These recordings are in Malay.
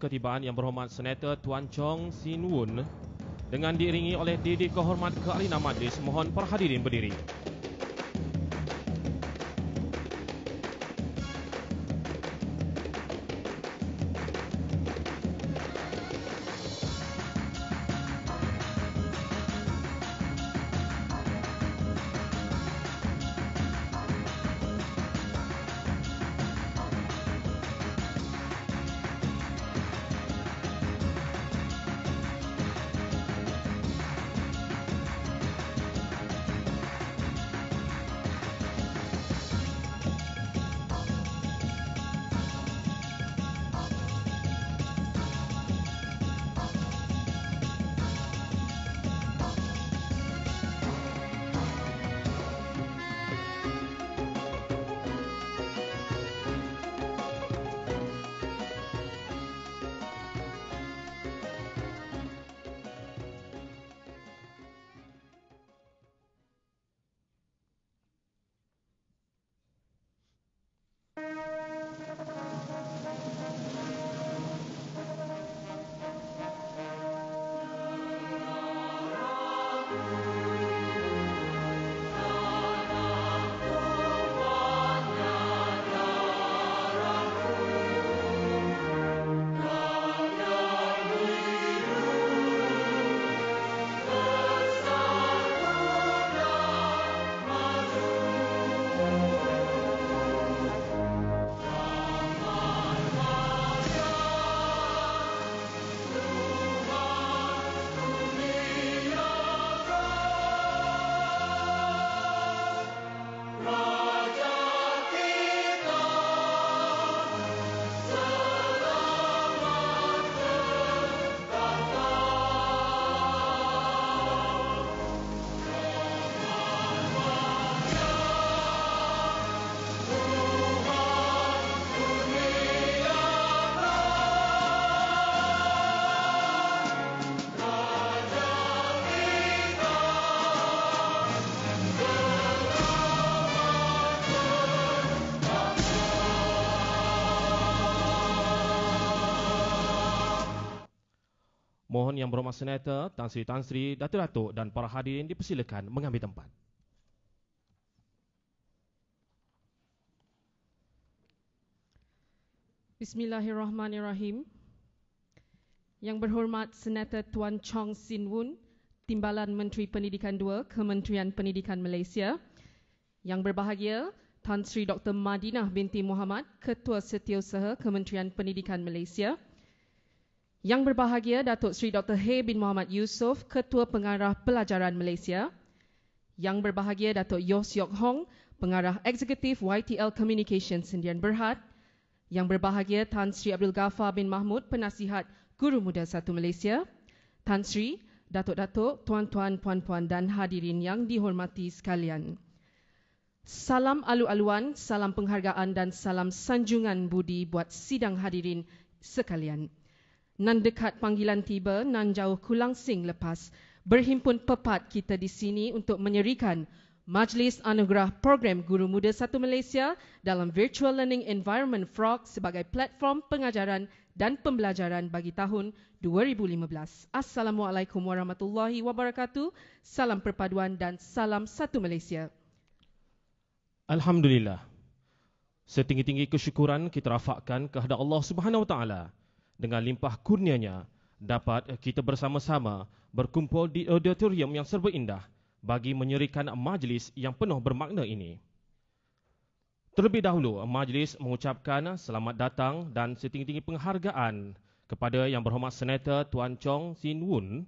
ketibaan Yang Berhormat Senator Tuan Chong Sin Wun dengan diiringi oleh Didik Kehormat Keahlian Majlis. Mohon para hadirin berdiri. Mohon Yang Berhormat Senator, Tan Sri, Datuk-Datuk dan para hadirin dipersilakan mengambil tempat. Bismillahirrahmanirrahim. Yang Berhormat Senator Tuan Chong Sin Wun, Timbalan Menteri Pendidikan II, Kementerian Pendidikan Malaysia. Yang berbahagia Tan Sri Dr. Madinah binti Muhammad, Ketua Setiausaha Kementerian Pendidikan Malaysia. Yang berbahagia Datuk Seri Dr. Hay bin Muhammad Yusof, Ketua Pengarah Pelajaran Malaysia. Yang berbahagia Datuk Yoh Siok Hong, Pengarah Eksekutif YTL Communications Sdn Bhd. Yang berbahagia Tan Sri Abdul Ghaffar bin Mahmud, Penasihat Guru Muda 1 Malaysia. Tan Sri, Datuk-Datuk, Tuan-Tuan, Puan-Puan dan hadirin yang dihormati sekalian. Salam alu-aluan, salam penghargaan dan salam sanjungan budi buat sidang hadirin sekalian. Nan dekat panggilan tiba, nan jauh kulangsing lepas. Berhimpun pepat kita di sini untuk menyerikan Majlis Anugerah Program Guru Muda 1 Malaysia dalam Virtual Learning Environment FROG sebagai platform pengajaran dan pembelajaran bagi tahun 2015. Assalamualaikum warahmatullahi wabarakatuh. Salam perpaduan dan salam satu Malaysia. Alhamdulillah. Setinggi-tinggi kesyukuran kita rafakkan kehadap Allah Subhanahu Wa Taala. Dengan limpah kurnianya, dapat kita bersama-sama berkumpul di auditorium yang serba indah bagi menyerikan majlis yang penuh bermakna ini. Terlebih dahulu, majlis mengucapkan selamat datang dan setinggi-tinggi penghargaan kepada Yang Berhormat Senator Tuan Chong Sin Wun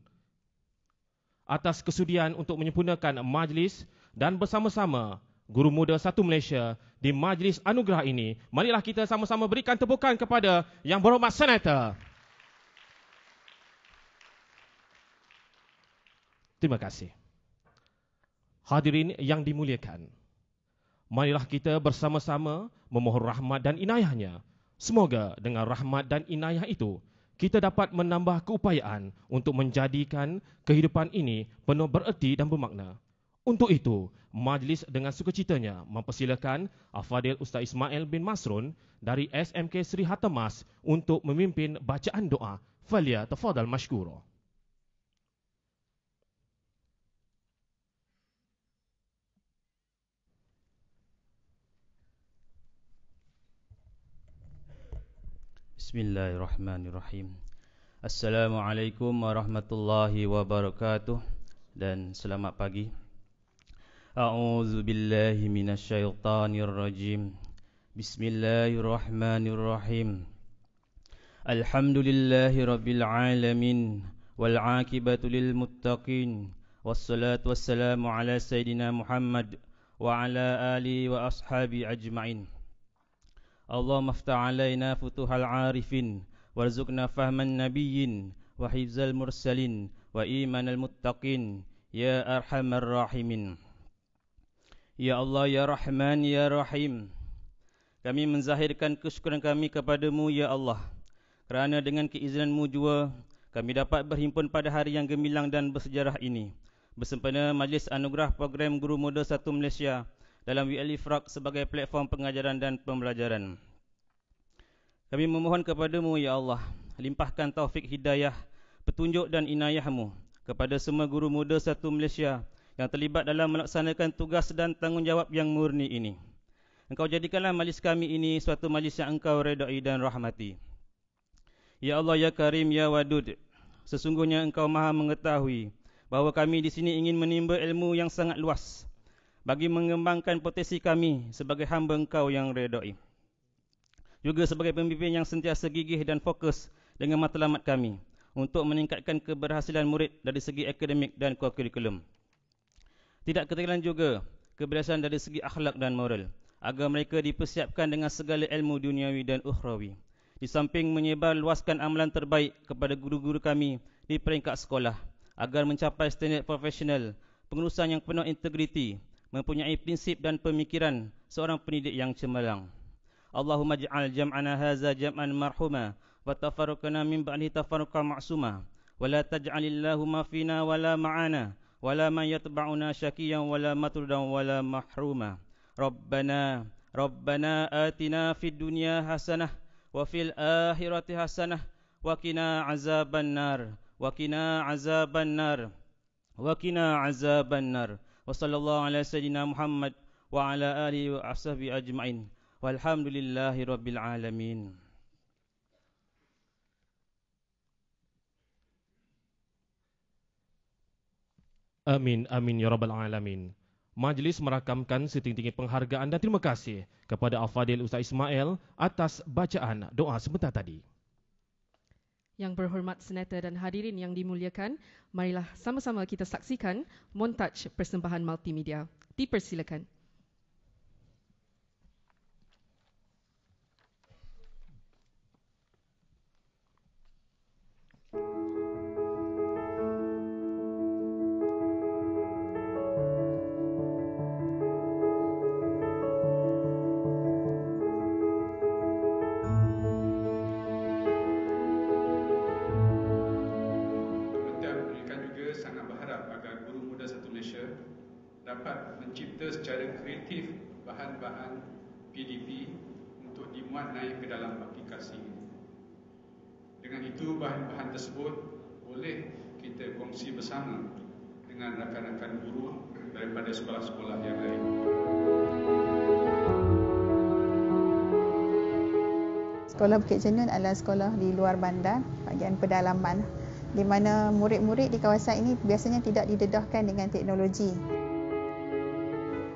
atas kesudian untuk menyempurnakan majlis dan bersama-sama Guru Muda 1 Malaysia di Majlis Anugerah ini. Marilah kita sama-sama berikan tepukan kepada Yang Berhormat Senator. Terima kasih. Hadirin yang dimuliakan, marilah kita bersama-sama memohon rahmat dan inayahnya. Semoga dengan rahmat dan inayah itu, kita dapat menambah keupayaan untuk menjadikan kehidupan ini penuh bererti dan bermakna. Untuk itu, majlis dengan sukacitanya mempersilakan Al-Fadhil Ustaz Ismail bin Masrun dari SMK Sri Hatamas untuk memimpin bacaan doa. Falia tafadhal mashkura. Bismillahirrahmanirrahim. Assalamualaikum warahmatullahi wabarakatuh dan selamat pagi. A'udzu billahi minasyaitonir rajim. Bismillahirrahmanirrahim. Alhamdulillahi rabbil alamin wal 'aqibatu lil muttaqin wassalatu wassalamu ala sayidina Muhammad wa ala alihi wa ashabi ajma'in. Allahumma aftah alaina futuhal arifin warzuqna fahman nabiyyin wa hifzal mursalin wa imanal muttaqin ya arhamar rahimin. Ya Allah, ya Rahman, ya Rahim, kami menzahirkan kesyukuran kami kepadamu ya Allah, kerana dengan keizinanmu jua kami dapat berhimpun pada hari yang gemilang dan bersejarah ini bersempena Majlis Anugerah Program Guru Muda 1 Malaysia dalam WLE Frag sebagai platform pengajaran dan pembelajaran. Kami memohon kepadamu ya Allah, limpahkan taufik hidayah, petunjuk dan inayahmu kepada semua guru muda 1 Malaysia yang terlibat dalam melaksanakan tugas dan tanggungjawab yang murni ini. Engkau jadikanlah majlis kami ini suatu majlis yang engkau redai dan rahmati. Ya Allah, ya Karim, ya Wadud, sesungguhnya engkau maha mengetahui bahawa kami di sini ingin menimba ilmu yang sangat luas bagi mengembangkan potensi kami sebagai hamba engkau yang redai, juga sebagai pembimbing yang sentiasa gigih dan fokus dengan matlamat kami untuk meningkatkan keberhasilan murid dari segi akademik dan kurikulum. Tidak ketinggalan juga keberhasilan dari segi akhlak dan moral, agar mereka dipersiapkan dengan segala ilmu duniawi dan ukhrawi. Di samping menyebar luaskan amalan terbaik kepada guru-guru kami di peringkat sekolah, agar mencapai standard profesional, pengurusan yang penuh integriti, mempunyai prinsip dan pemikiran seorang pendidik yang cemerlang. Allahumma ja'al jam'ana haza jam'an marhuma wa tafarruqana min ba'di tafarruqan ma'suma wa la taj'alillahumma fina wa la ma'ana wa la man yatba'una syakiyan wa la matrudan wa la mahruma. Rabbana atina fid dunya hasanah wa fil akhirati hasanah wa qina azaban nar wa qina azaban nar wa qina azaban nar. Wa sallallahu ala sayyidina Muhammad wa ala alihi wa ashabi ajma'in. Walhamdulillahi rabbil alamin. Amin, amin ya rabbal alamin. Majlis merakamkan setinggi-tinggi penghargaan dan terima kasih kepada Al-Fadhil Ustaz Ismail atas bacaan doa sebentar tadi. Yang berhormat senator dan hadirin yang dimuliakan, marilah sama-sama kita saksikan montaj persembahan multimedia. Dipersilakan. dapat mencipta secara kreatif bahan-bahan PDP untuk dimuat naik ke dalam aplikasi. Dengan itu, bahan-bahan tersebut boleh kita kongsi bersama dengan rakan-rakan guru daripada sekolah-sekolah yang lain. Sekolah Bukit Jenun adalah sekolah di luar bandar, bahagian pedalaman, di mana murid-murid di kawasan ini biasanya tidak didedahkan dengan teknologi.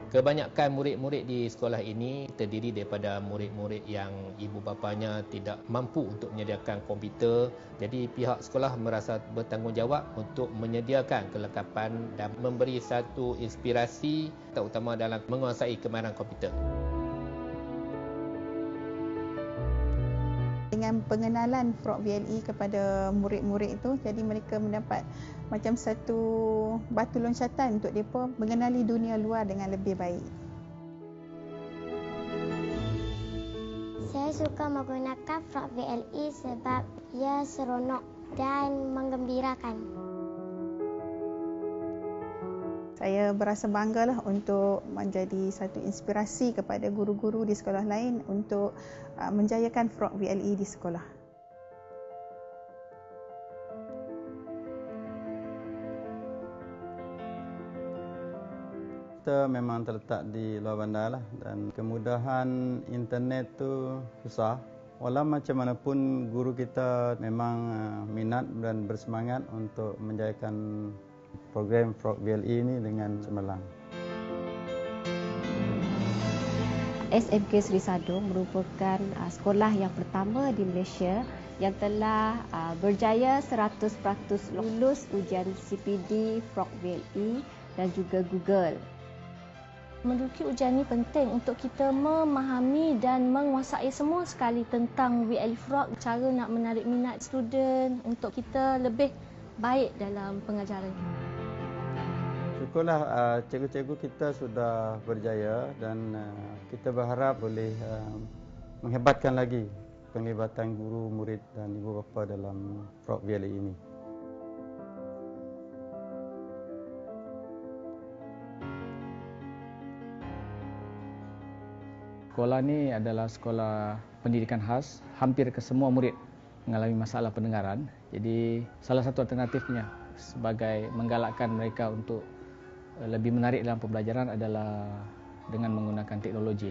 Kebanyakan murid-murid di sekolah ini terdiri daripada murid-murid yang ibu bapanya tidak mampu untuk menyediakan komputer. Jadi pihak sekolah merasa bertanggungjawab untuk menyediakan kelengkapan dan memberi satu inspirasi terutama dalam menguasai kemahiran komputer. Dengan pengenalan Frog WLE kepada murid-murid itu, jadi mereka mendapat macam satu batu loncatan untuk mereka mengenali dunia luar dengan lebih baik. Saya suka menggunakan Frog WLE sebab ia seronok dan menggembirakan. Saya berasa banggalah untuk menjadi satu inspirasi kepada guru-guru di sekolah lain untuk menjayakan Frog VLE di sekolah. Kita memang terletak di luar bandar lah, dan kemudahan internet tu susah. Walau macam mana pun guru kita memang minat dan bersemangat untuk menjayakan program Frog VLE ini dengan cemerlang. SMK Seri Sadong merupakan sekolah yang pertama di Malaysia yang telah berjaya 100% lulus ujian CPD Frog VLE dan juga Google. Menduduki ujian ini penting untuk kita memahami dan menguasai semua sekali tentang VLE Frog, cara nak menarik minat student untuk kita lebih baik dalam pengajaran. Syukurlah cikgu-cikgu kita sudah berjaya dan kita berharap boleh menghebatkan lagi penglibatan guru, murid dan ibu bapa dalam Frog VLE ini. Sekolah ni adalah sekolah pendidikan khas. Hampir ke semua murid mengalami masalah pendengaran. Jadi salah satu alternatifnya sebagai menggalakkan mereka untuk lebih menarik dalam pembelajaran adalah dengan menggunakan teknologi.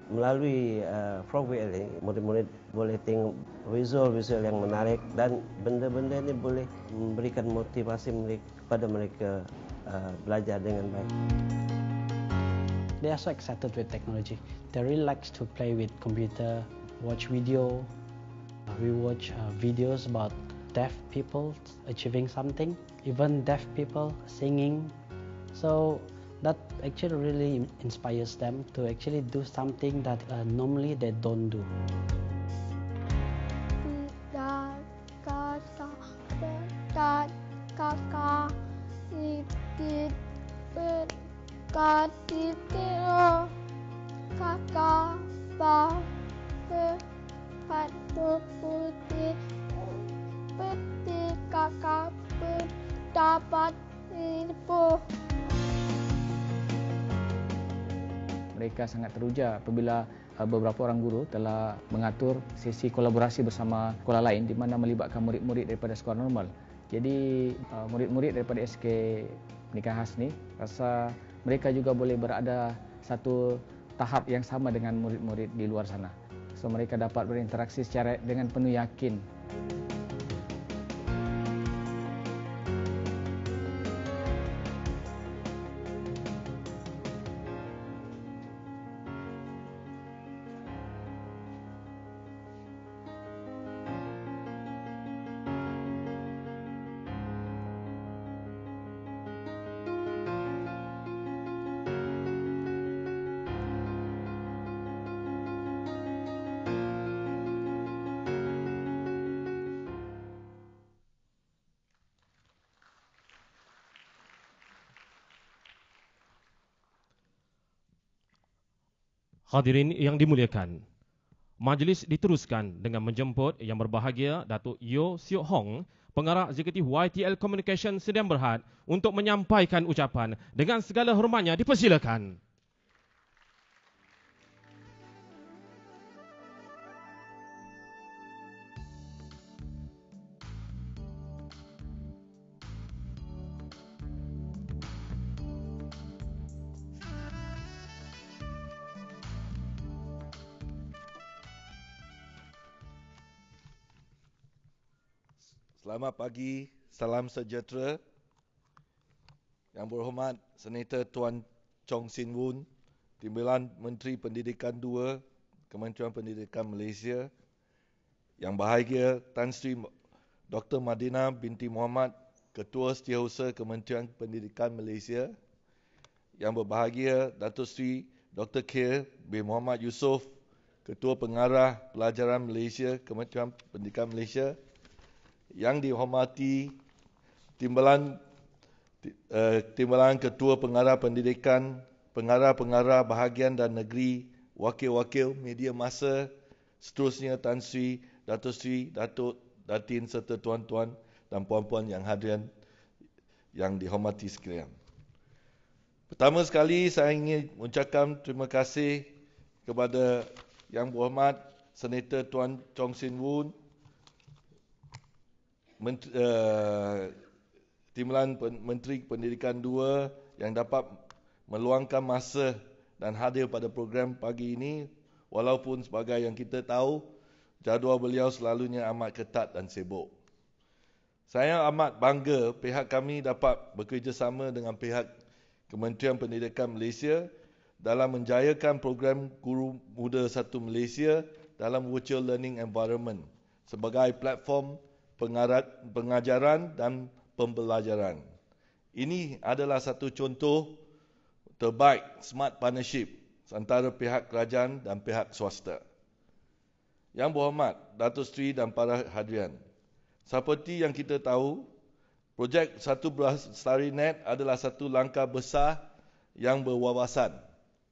Melalui Frog VLE, murid-murid boleh tengok visual-visual yang menarik dan benda-benda ini boleh memberikan motivasi kepada mereka belajar dengan baik. They are so excited with technology. They really like to play with computer, watch video. We watch videos about deaf people achieving something, even deaf people singing. So that actually really inspires them to actually do something that normally they don't do. Mereka sangat teruja apabila beberapa orang guru telah mengatur sesi kolaborasi bersama sekolah lain di mana melibatkan murid-murid daripada sekolah normal. Jadi murid-murid daripada SK Pendidikan Khas ni rasa mereka juga boleh berada satu tahap yang sama dengan murid-murid di luar sana. So mereka dapat berinteraksi secara dengan penuh yakin. Hadirin yang dimuliakan, majlis diteruskan dengan menjemput yang berbahagia Datuk Yeo Siok Hong, Pengarah Eksekutif YTL Communication Sdn Bhd untuk menyampaikan ucapan. Dengan segala hormatnya dipersilakan. Selamat pagi, salam sejahtera. Yang berhormat Senator Tuan Chong Sin Woon, Timbalan Menteri Pendidikan 2, Kementerian Pendidikan Malaysia. Yang bahagia Tan Sri Dr. Madina binti Muhammad, Ketua Setiausaha Kementerian Pendidikan Malaysia. Yang berbahagia Datuk Sri Dr. Khair bin Muhammad Yusof, Ketua Pengarah Pelajaran Malaysia, Kementerian Pendidikan Malaysia. Yang dihormati Timbalan Ketua Pengarah Pendidikan, Pengarah-pengarah Bahagian dan Negeri, Wakil-wakil media masa, seterusnya Tan Sri, Datuk Sri, Datuk, Datin serta tuan-tuan dan puan-puan yang hadirin yang dihormati sekalian. Pertama sekali saya ingin mengucapkan terima kasih kepada Yang Berhormat Senator Tuan Chong Sin Woon, Timbalan Menteri Pendidikan 2 yang dapat meluangkan masa dan hadir pada program pagi ini, walaupun sebagai yang kita tahu, jadual beliau selalunya amat ketat dan sibuk. Saya amat bangga pihak kami dapat bekerjasama dengan pihak Kementerian Pendidikan Malaysia dalam menjayakan program Guru Muda 1 Malaysia dalam virtual learning environment sebagai platform pengajaran dan pembelajaran. Ini adalah satu contoh terbaik smart partnership antara pihak kerajaan dan pihak swasta. Yang Berhormat Datuk Seri dan para hadirin, seperti yang kita tahu, projek Satu Bestari Net adalah satu langkah besar yang berwawasan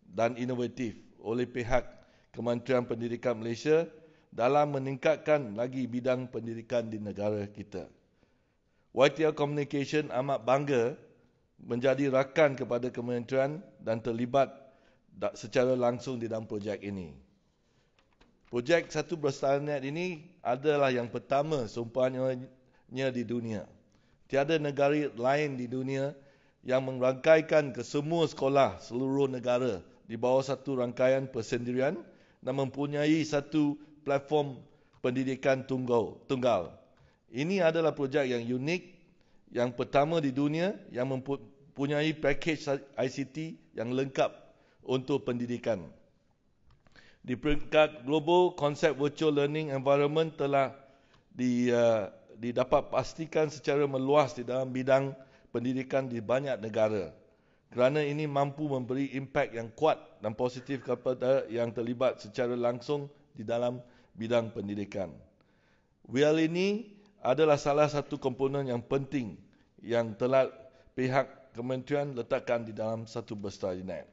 dan inovatif oleh pihak Kementerian Pendidikan Malaysia dalam meningkatkan lagi bidang pendidikan di negara kita. YTL Communication amat bangga menjadi rakan kepada kementerian dan terlibat secara langsung di dalam projek ini. Projek Satu Bestari Net ini adalah yang pertama seumpamanya di dunia. Tiada negara lain di dunia yang merangkaikan ke semua sekolah seluruh negara di bawah satu rangkaian persendirian dan mempunyai satu platform pendidikan tunggal. Ini adalah projek yang unik, yang pertama di dunia yang mempunyai package ICT yang lengkap untuk pendidikan. Di peringkat global, konsep virtual learning environment telah didapat pastikan secara meluas di dalam bidang pendidikan di banyak negara. Kerana ini mampu memberi impak yang kuat dan positif kepada yang terlibat secara langsung di dalam bidang pendidikan. WIAL ini adalah salah satu komponen yang penting yang telah pihak kementerian letakkan di dalam Satu Bestari Net.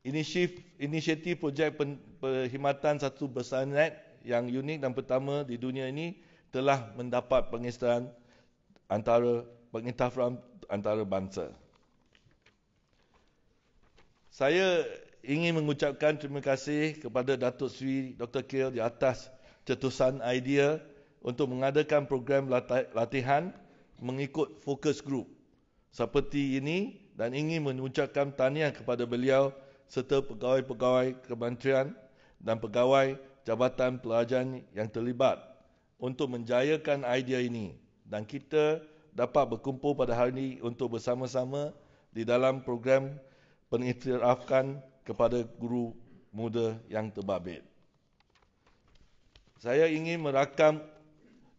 Inisiatif projek perkhidmatan Satu Bestari Net yang unik dan pertama di dunia ini telah mendapat pengesahan pengiktirafan antara bangsa. Saya ingin mengucapkan terima kasih kepada Datuk Seri Dr. Khairil di atas cetusan idea untuk mengadakan program latihan mengikut fokus group seperti ini dan ingin mengucapkan tahniah kepada beliau serta pegawai-pegawai kementerian dan pegawai Jabatan Pelajaran yang terlibat untuk menjayakan idea ini dan kita dapat berkumpul pada hari ini untuk bersama-sama di dalam program pengiktirafan kepada guru muda yang terbabit. Saya ingin merakam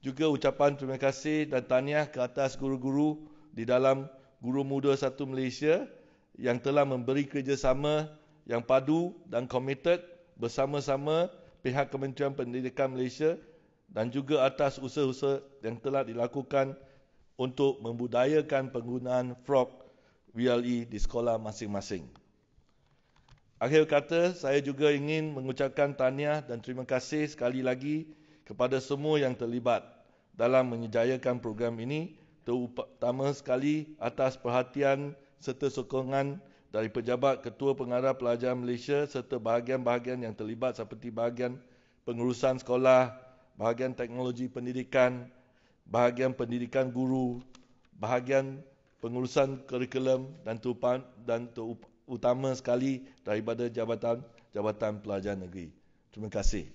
juga ucapan terima kasih dan tahniah ke atas guru-guru di dalam Guru Muda 1 Malaysia yang telah memberi kerjasama yang padu dan komited bersama-sama pihak Kementerian Pendidikan Malaysia dan juga atas usaha-usaha yang telah dilakukan untuk membudayakan penggunaan frog WLE di sekolah masing-masing. Akhir kata, saya juga ingin mengucapkan tahniah dan terima kasih sekali lagi kepada semua yang terlibat dalam menjayakan program ini, terutama sekali atas perhatian serta sokongan dari Pejabat Ketua Pengarah Pelajaran Malaysia serta bahagian-bahagian yang terlibat seperti bahagian pengurusan sekolah, bahagian teknologi pendidikan, bahagian pendidikan guru, bahagian pengurusan kurikulum dan terutama sekali daripada Jabatan Pelajaran Negeri. Terima kasih.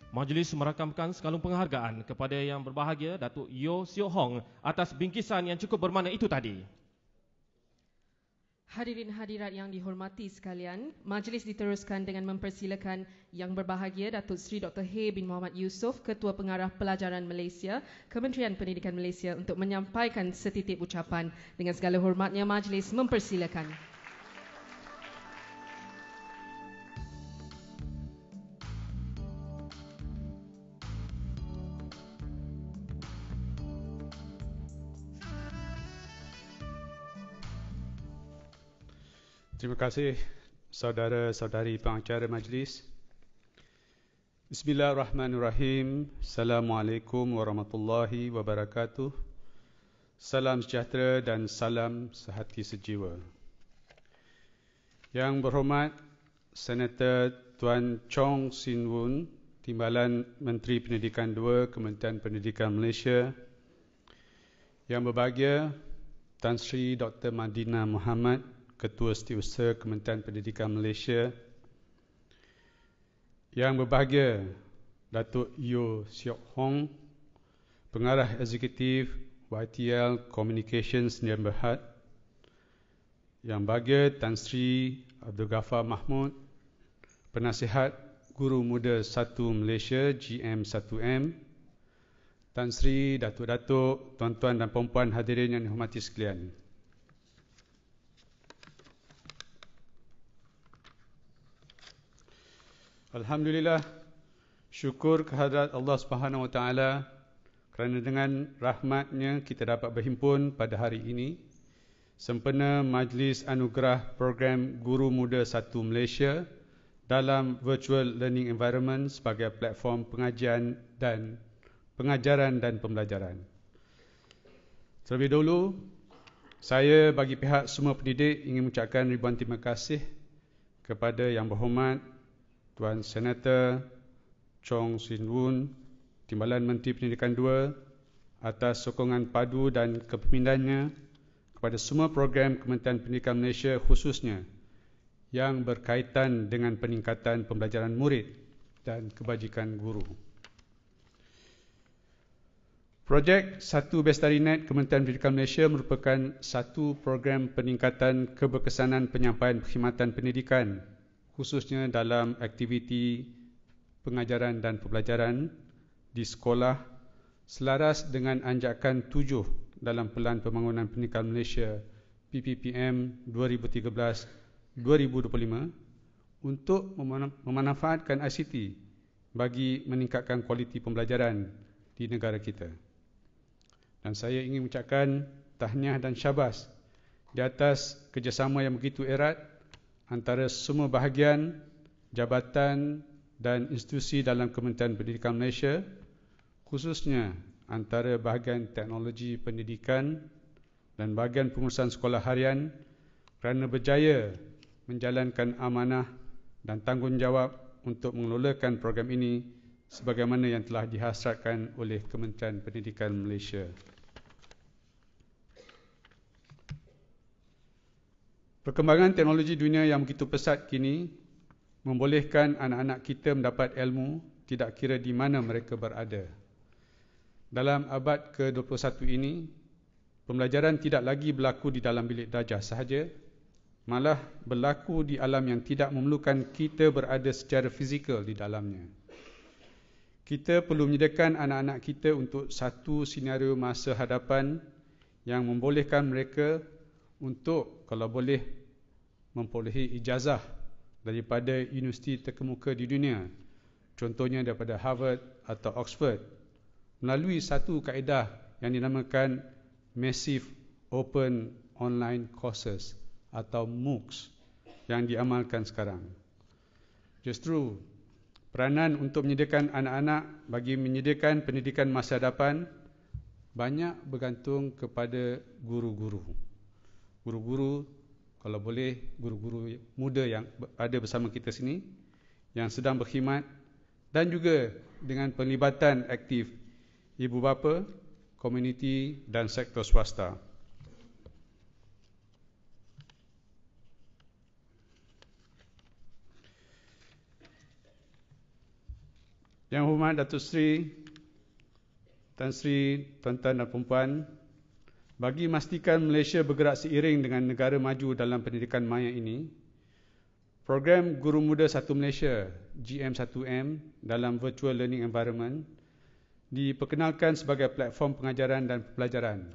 Majlis merakamkan sekalung penghargaan kepada yang berbahagia Datuk Yeo Sio Hong atas bingkisan yang cukup bermakna itu tadi. Hadirin hadirat yang dihormati sekalian, majlis diteruskan dengan mempersilakan yang berbahagia Datuk Seri Dr. H. bin Muhammad Yusof, Ketua Pengarah Pelajaran Malaysia, Kementerian Pendidikan Malaysia untuk menyampaikan setitik ucapan. Dengan segala hormatnya, majlis mempersilakan. Terima kasih saudara-saudari pengacara majlis. Bismillahirrahmanirrahim. Assalamualaikum warahmatullahi wabarakatuh. Salam sejahtera dan salam sehati sejiwa. Yang berhormat Senator Tuan Chong Sin Wun, Timbalan Menteri Pendidikan 2 Kementerian Pendidikan Malaysia. Yang berbahagia Tan Sri Dr. Madina Muhammad, Ketua Setiausaha Kementerian Pendidikan Malaysia. Yang berbahagia Datuk Yeo Siok Hong, Pengarah Eksekutif YTL Communications Sdn Bhd. Yang berbahagia Tan Sri Abdul Ghaffar Mahmud, Penasihat Guru Muda 1 Malaysia GM1M. Tan Sri, Datuk-datuk, tuan-tuan dan puan-puan hadirin yang dihormati sekalian. Alhamdulillah, syukur kehadrat Allah Subhanahu Wa Taala kerana dengan rahmatnya kita dapat berhimpun pada hari ini sempena Majlis Anugerah Program Guru Muda 1 Malaysia dalam Virtual Learning Environment sebagai platform pengajaran dan pembelajaran. Terlebih dahulu, saya bagi pihak semua pendidik ingin mengucapkan ribuan terima kasih kepada Yang Berhormat Tuan Senator Chong Sin Wun, Timbalan Menteri Pendidikan 2 atas sokongan padu dan kepemimpinannya kepada semua program Kementerian Pendidikan Malaysia khususnya yang berkaitan dengan peningkatan pembelajaran murid dan kebajikan guru. Projek 1 Bestari Net Kementerian Pendidikan Malaysia merupakan satu program peningkatan keberkesanan penyampaian perkhidmatan pendidikan khususnya dalam aktiviti pengajaran dan pembelajaran di sekolah selaras dengan anjakan 7 dalam Pelan Pembangunan Pendidikan Malaysia PPPM 2013-2025 untuk memanfaatkan ICT bagi meningkatkan kualiti pembelajaran di negara kita. Dan saya ingin mengucapkan tahniah dan syabas di atas kerjasama yang begitu erat antara semua bahagian, jabatan dan institusi dalam Kementerian Pendidikan Malaysia, khususnya antara bahagian teknologi pendidikan dan bahagian pengurusan sekolah harian kerana berjaya menjalankan amanah dan tanggungjawab untuk mengelolakan program ini sebagaimana yang telah dihasratkan oleh Kementerian Pendidikan Malaysia. Perkembangan teknologi dunia yang begitu pesat kini membolehkan anak-anak kita mendapat ilmu tidak kira di mana mereka berada. Dalam abad ke-21 ini, pembelajaran tidak lagi berlaku di dalam bilik darjah sahaja, malah berlaku di alam yang tidak memerlukan kita berada secara fizikal di dalamnya. Kita perlu menyediakan anak-anak kita untuk satu senario masa hadapan yang membolehkan mereka untuk, kalau boleh, memperolehi ijazah daripada universiti terkemuka di dunia, contohnya daripada Harvard atau Oxford, melalui satu kaedah yang dinamakan Massive Open Online Courses atau MOOCs yang diamalkan sekarang. Justru, peranan untuk menyediakan anak-anak bagi menyediakan pendidikan masa hadapan banyak bergantung kepada guru-guru. Guru-guru, kalau boleh, guru-guru muda yang ada bersama kita sini, yang sedang berkhidmat, dan juga dengan penglibatan aktif ibu bapa, komuniti dan sektor swasta. Yang hormat Datuk Seri, Tan Sri, tuan-tuan dan puan-puan, bagi memastikan Malaysia bergerak seiring dengan negara maju dalam pendidikan maya ini, program Guru Muda 1 Malaysia GM1M dalam Virtual Learning Environment diperkenalkan sebagai platform pengajaran dan pembelajaran.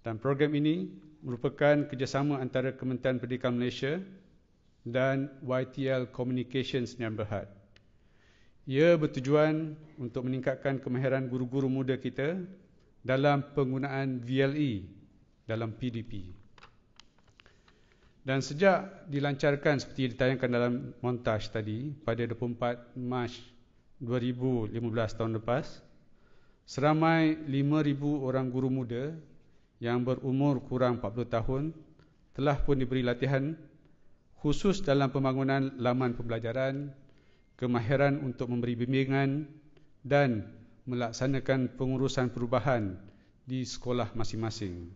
Dan program ini merupakan kerjasama antara Kementerian Pendidikan Malaysia dan YTL Communications Sdn Bhd. Ia bertujuan untuk meningkatkan kemahiran guru-guru muda kita dalam penggunaan VLE dalam PDP. Dan sejak dilancarkan seperti ditayangkan dalam montaj tadi pada 24 Mac 2015 tahun lepas, seramai 5,000 orang guru muda yang berumur kurang 40 tahun telah pun diberi latihan khusus dalam pembangunan laman pembelajaran, kemahiran untuk memberi bimbingan dan melaksanakan pengurusan perubahan di sekolah masing-masing.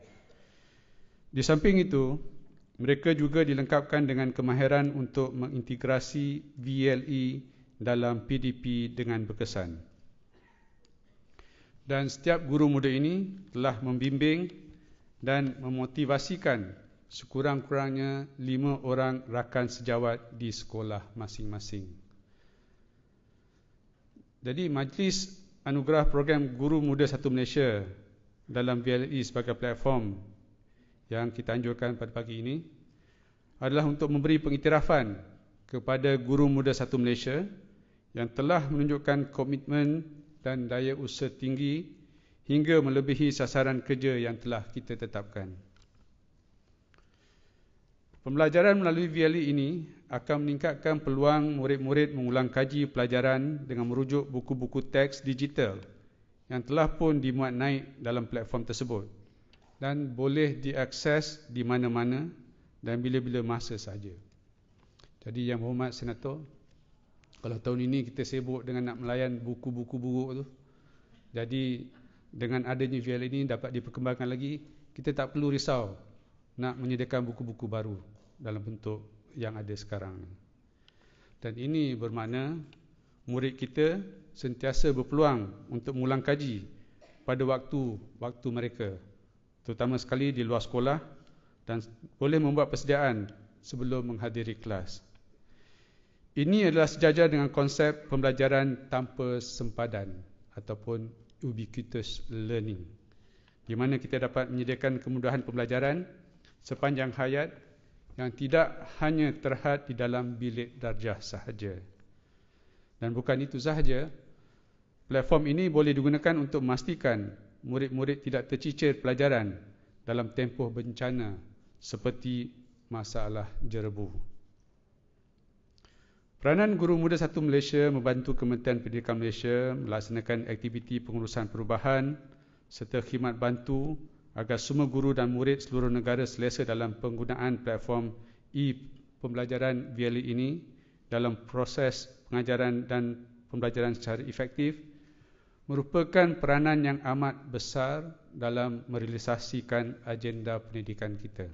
Di samping itu, mereka juga dilengkapkan dengan kemahiran untuk mengintegrasi VLE dalam PDP dengan berkesan. Dan setiap guru muda ini telah membimbing dan memotivasikan sekurang-kurangnya 5 orang rakan sejawat di sekolah masing-masing. Jadi Majlis Anugerah Program Guru Muda Satu Malaysia dalam VLE sebagai platform yang kita anjurkan pada pagi ini adalah untuk memberi pengiktirafan kepada Guru Muda Satu Malaysia yang telah menunjukkan komitmen dan daya usaha tinggi hingga melebihi sasaran kerja yang telah kita tetapkan. Pembelajaran melalui VLE ini akan meningkatkan peluang murid-murid mengulang kaji pelajaran dengan merujuk buku-buku teks digital yang telah pun dimuat naik dalam platform tersebut dan boleh diakses di mana-mana dan bila-bila masa sahaja. Jadi Yang Berhormat Senator, kalau tahun ini kita sibuk dengan nak melayan buku-buku buruk tu, jadi dengan adanya VLE ini dapat diperkembangkan lagi, kita tak perlu risau nak menyediakan buku-buku baru dalam bentuk yang ada sekarang. Dan ini bermakna murid kita sentiasa berpeluang untuk mengulang kaji pada waktu mereka, terutama sekali di luar sekolah, dan boleh membuat persediaan sebelum menghadiri kelas. Ini adalah sejajar dengan konsep pembelajaran tanpa sempadan ataupun ubiquitous learning, di mana kita dapat menyediakan kemudahan pembelajaran sepanjang hayat yang tidak hanya terhad di dalam bilik darjah sahaja. Dan bukan itu sahaja, platform ini boleh digunakan untuk memastikan murid-murid tidak tercicir pelajaran dalam tempoh bencana seperti masalah jerebu. Peranan Guru Muda Satu Malaysia membantu Kementerian Pendidikan Malaysia melaksanakan aktiviti pengurusan perubahan serta khidmat bantu agar semua guru dan murid seluruh negara selesa dalam penggunaan platform e-pembelajaran VLE ini dalam proses pengajaran dan pembelajaran secara efektif, merupakan peranan yang amat besar dalam merealisasikan agenda pendidikan kita.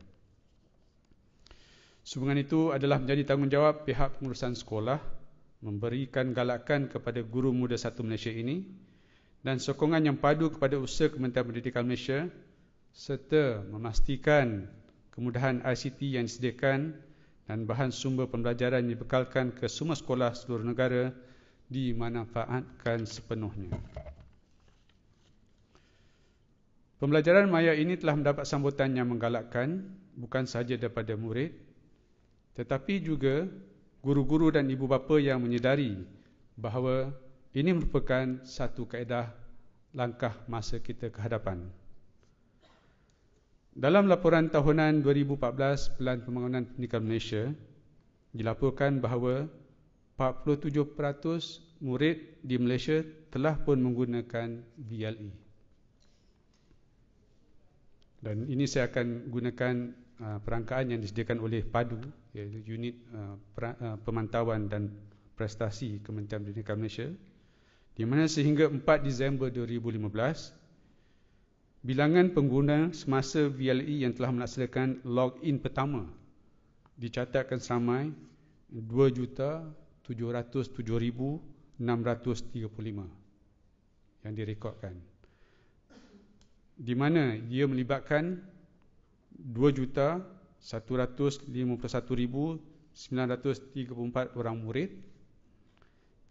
Sehubungan itu adalah menjadi tanggungjawab pihak pengurusan sekolah memberikan galakan kepada Guru Muda Satu Malaysia ini dan sokongan yang padu kepada usaha Kementerian Pendidikan Malaysia serta memastikan kemudahan ICT yang disediakan dan bahan sumber pembelajaran yang dibekalkan ke semua sekolah seluruh negara dimanfaatkan sepenuhnya. Pembelajaran maya ini telah mendapat sambutan yang menggalakkan bukan sahaja daripada murid, tetapi juga guru-guru dan ibu bapa yang menyedari bahawa ini merupakan satu kaedah langkah masa kita ke hadapan. Dalam laporan tahunan 2014 Pelan Pembangunan Pendidikan Malaysia, dilaporkan bahawa 47% murid di Malaysia telah pun menggunakan VLE. Dan ini saya akan gunakan perangkaan yang disediakan oleh PADU, iaitu Unit Pemantauan dan Prestasi Kementerian Pendidikan Malaysia, di mana sehingga 4 Disember 2015, bilangan pengguna semasa VLE yang telah melaksanakan login pertama dicatatkan seramai 2,707,635 yang direkodkan, di mana ia melibatkan 2,151,934 orang murid,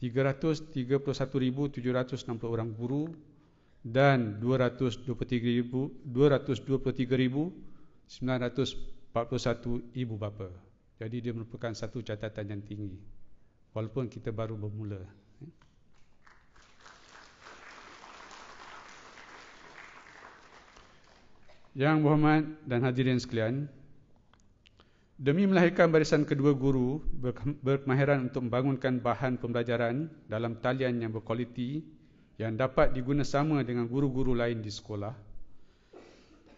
331,760 orang guru dan 223,941 ibu bapa. Jadi dia merupakan satu catatan yang tinggi, walaupun kita baru bermula. Yang berhormat dan hadirin sekalian, Demi melahirkan barisan kedua guru berkemahiran untuk membangunkan bahan pembelajaran dalam talian yang berkualiti yang dapat diguna sama dengan guru-guru lain di sekolah,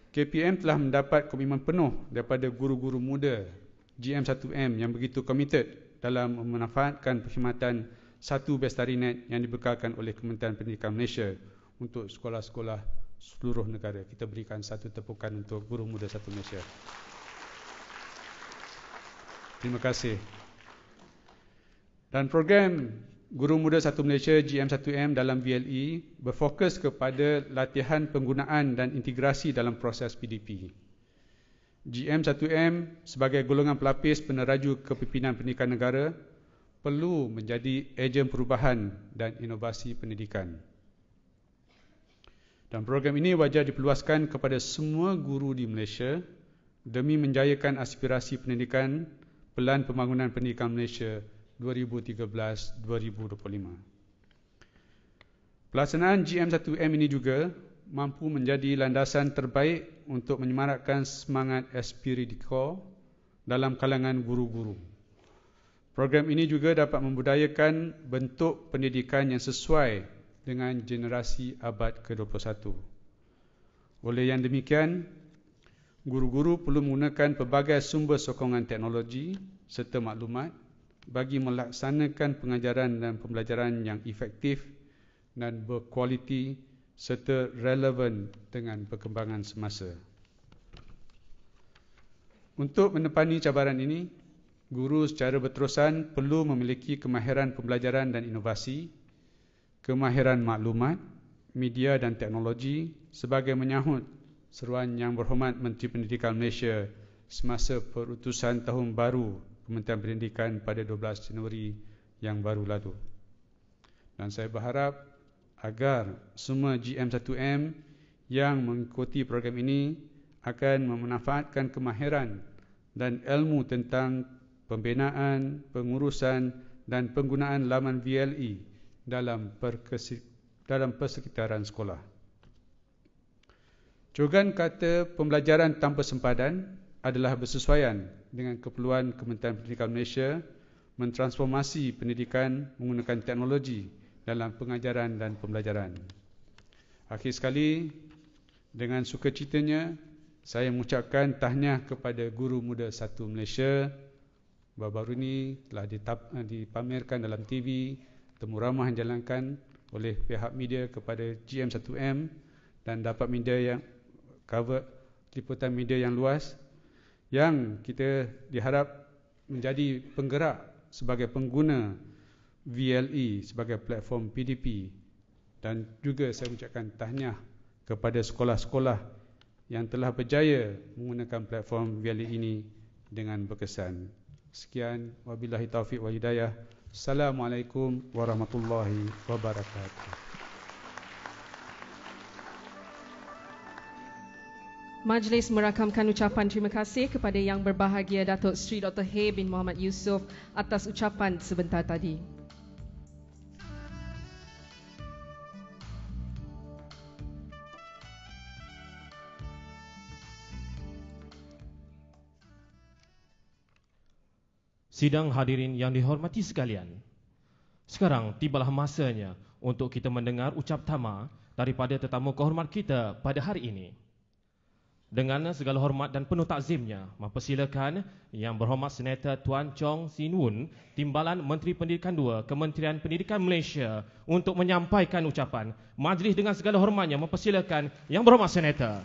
KPM telah mendapat komitmen penuh daripada guru-guru muda GM1M yang begitu komited dalam memanfaatkan perkhidmatan satu bestari net yang dibekalkan oleh Kementerian Pendidikan Malaysia untuk sekolah-sekolah seluruh negara. Kita berikan satu tepukan untuk Guru Muda Satu Malaysia. Terima kasih. Dan program Guru Muda Satu Malaysia GM1M dalam VLE berfokus kepada latihan penggunaan dan integrasi dalam proses PDP. GM1M sebagai golongan pelapis peneraju kepimpinan pendidikan negara perlu menjadi ejen perubahan dan inovasi pendidikan. Dan program ini wajar diperluaskan kepada semua guru di Malaysia demi menjayakan aspirasi pendidikan Pelan Pembangunan Pendidikan Malaysia 2013-2025. Pelaksanaan GM1M ini juga mampu menjadi landasan terbaik untuk menyemarakkan semangat esprit de corps dalam kalangan guru-guru. Program ini juga dapat membudayakan bentuk pendidikan yang sesuai dengan generasi abad ke-21. Oleh yang demikian, guru-guru perlu menggunakan pelbagai sumber sokongan teknologi serta maklumat bagi melaksanakan pengajaran dan pembelajaran yang efektif dan berkualiti serta relevan dengan perkembangan semasa. Untuk menepani cabaran ini, guru secara berterusan perlu memiliki kemahiran pembelajaran dan inovasi, kemahiran maklumat, media dan teknologi sebagai menyahut seruan Yang Berhormat Menteri Pendidikan Malaysia semasa perutusan Tahun Baru Kementerian Pendidikan pada 12 Januari yang baru lalu. Dan saya berharap agar semua GM1M yang mengikuti program ini akan memanfaatkan kemahiran dan ilmu tentang pembinaan, pengurusan dan penggunaan laman VLE dalam persekitaran sekolah. Cogan kata pembelajaran tanpa sempadan adalah bersesuaian dengan keperluan Kementerian Pendidikan Malaysia mentransformasi pendidikan menggunakan teknologi dalam pengajaran dan pembelajaran. Akhir sekali, dengan sukacitanya, saya mengucapkan tahniah kepada Guru Muda Satu Malaysia. Baru-baru ini telah dipamerkan dalam TV, temu ramah yang dijalankan oleh pihak media kepada GM1M dan dapat media yang cover liputan media yang luas yang kita diharap menjadi penggerak sebagai pengguna VLE sebagai platform PDP. Dan juga saya ucapkan tahniah kepada sekolah-sekolah yang telah berjaya menggunakan platform VLE ini dengan berkesan. Sekian, wabillahi taufiq wal hidayah. Assalamualaikum warahmatullahi wabarakatuh. Majlis merakamkan ucapan terima kasih kepada Yang Berbahagia Datuk Seri Dr. Hay bin Muhammad Yusof atas ucapan sebentar tadi. Sidang hadirin yang dihormati sekalian, sekarang tibalah masanya untuk kita mendengar ucap tama daripada tetamu kehormat kita pada hari ini. Dengan segala hormat dan penuh takzimnya, mempersilakan Yang Berhormat Senator Tuan Chong Sin Wun, Timbalan Menteri Pendidikan II, Kementerian Pendidikan Malaysia untuk menyampaikan ucapan. Majlis dengan segala hormatnya mempersilakan Yang Berhormat Senator.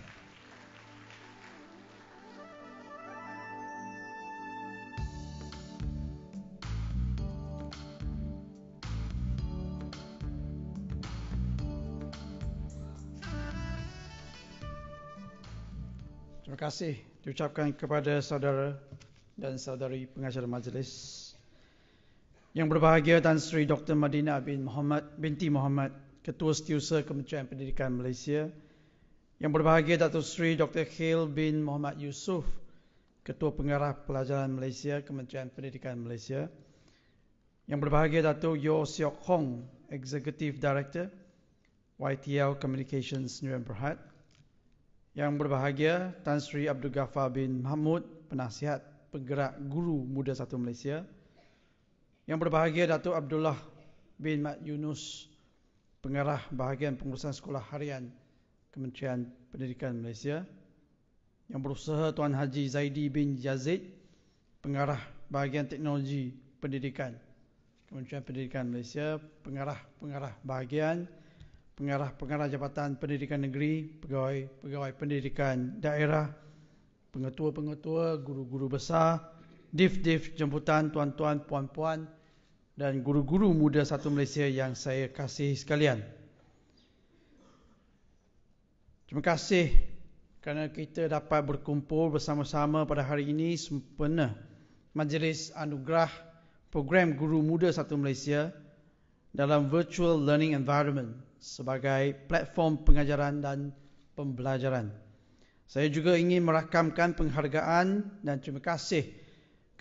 Terima kasih diucapkan kepada saudara dan saudari pengacara majlis. Yang berbahagia Tan Sri Dr. Madinah binti Muhammad, Ketua Setiausaha Kementerian Pendidikan Malaysia. Yang berbahagia Datuk Sri Dr. Khail bin Muhammad Yusof, Ketua Pengarah Pelajaran Malaysia, Kementerian Pendidikan Malaysia. Yang berbahagia Datuk Yo Siok Hong, Executive Director, YTL Communications Nurul Berhad. Yang berbahagia Tan Sri Abdul Ghaffar bin Mahmud, Penasihat penggerak Guru Muda Satu Malaysia. Yang berbahagia Datuk Abdullah bin Mat Yunus, Pengarah Bahagian Pengurusan Sekolah Harian Kementerian Pendidikan Malaysia. Yang berusaha Tuan Haji Zaidi bin Yazid, Pengarah Bahagian Teknologi Pendidikan Kementerian Pendidikan Malaysia. Pengarah Bahagian, Pengarah Jabatan Pendidikan Negeri, Pegawai Pendidikan Daerah, Pengetua-pengetua, Guru-guru besar, Div-div jemputan, tuan-tuan, puan-puan dan guru-guru muda Satu Malaysia yang saya kasihi sekalian. Terima kasih kerana kita dapat berkumpul bersama-sama pada hari ini sempena Majlis Anugerah Program Guru Muda Satu Malaysia dalam Virtual Learning Environment sebagai platform pengajaran dan pembelajaran. Saya juga ingin merakamkan penghargaan dan terima kasih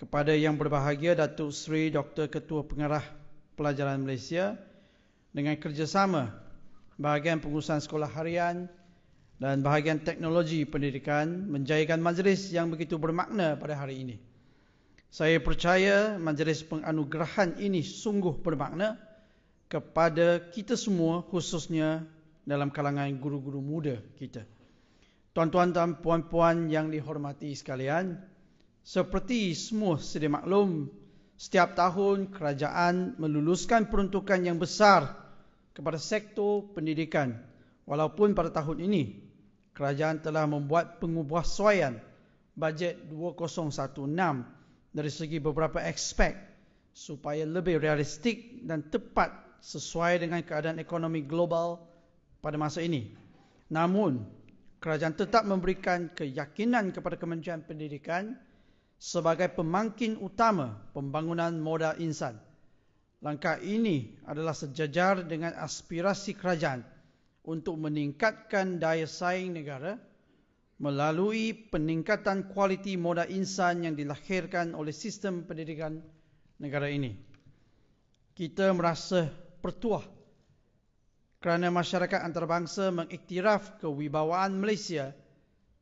kepada Yang Berbahagia Datuk Seri Dr. Ketua Pengarah Pelajaran Malaysia dengan kerjasama Bahagian Pengurusan Sekolah Harian dan Bahagian Teknologi Pendidikan menjayakan majlis yang begitu bermakna pada hari ini. Saya percaya majlis penganugerahan ini sungguh bermakna kepada kita semua, khususnya dalam kalangan guru-guru muda kita. Tuan-tuan dan puan-puan yang dihormati sekalian, seperti semua sedia maklum, setiap tahun kerajaan meluluskan peruntukan yang besar kepada sektor pendidikan. Walaupun pada tahun ini, kerajaan telah membuat pengubuasuaian bajet 2016 dari segi beberapa aspek supaya lebih realistik dan tepat sesuai dengan keadaan ekonomi global pada masa ini. Namun, kerajaan tetap memberikan keyakinan kepada Kementerian Pendidikan sebagai pemangkin utama pembangunan modal insan. Langkah ini adalah sejajar dengan aspirasi kerajaan untuk meningkatkan daya saing negara melalui peningkatan kualiti modal insan yang dilahirkan oleh sistem pendidikan negara ini. Kita merasa bertuah kerana masyarakat antarabangsa mengiktiraf kewibawaan Malaysia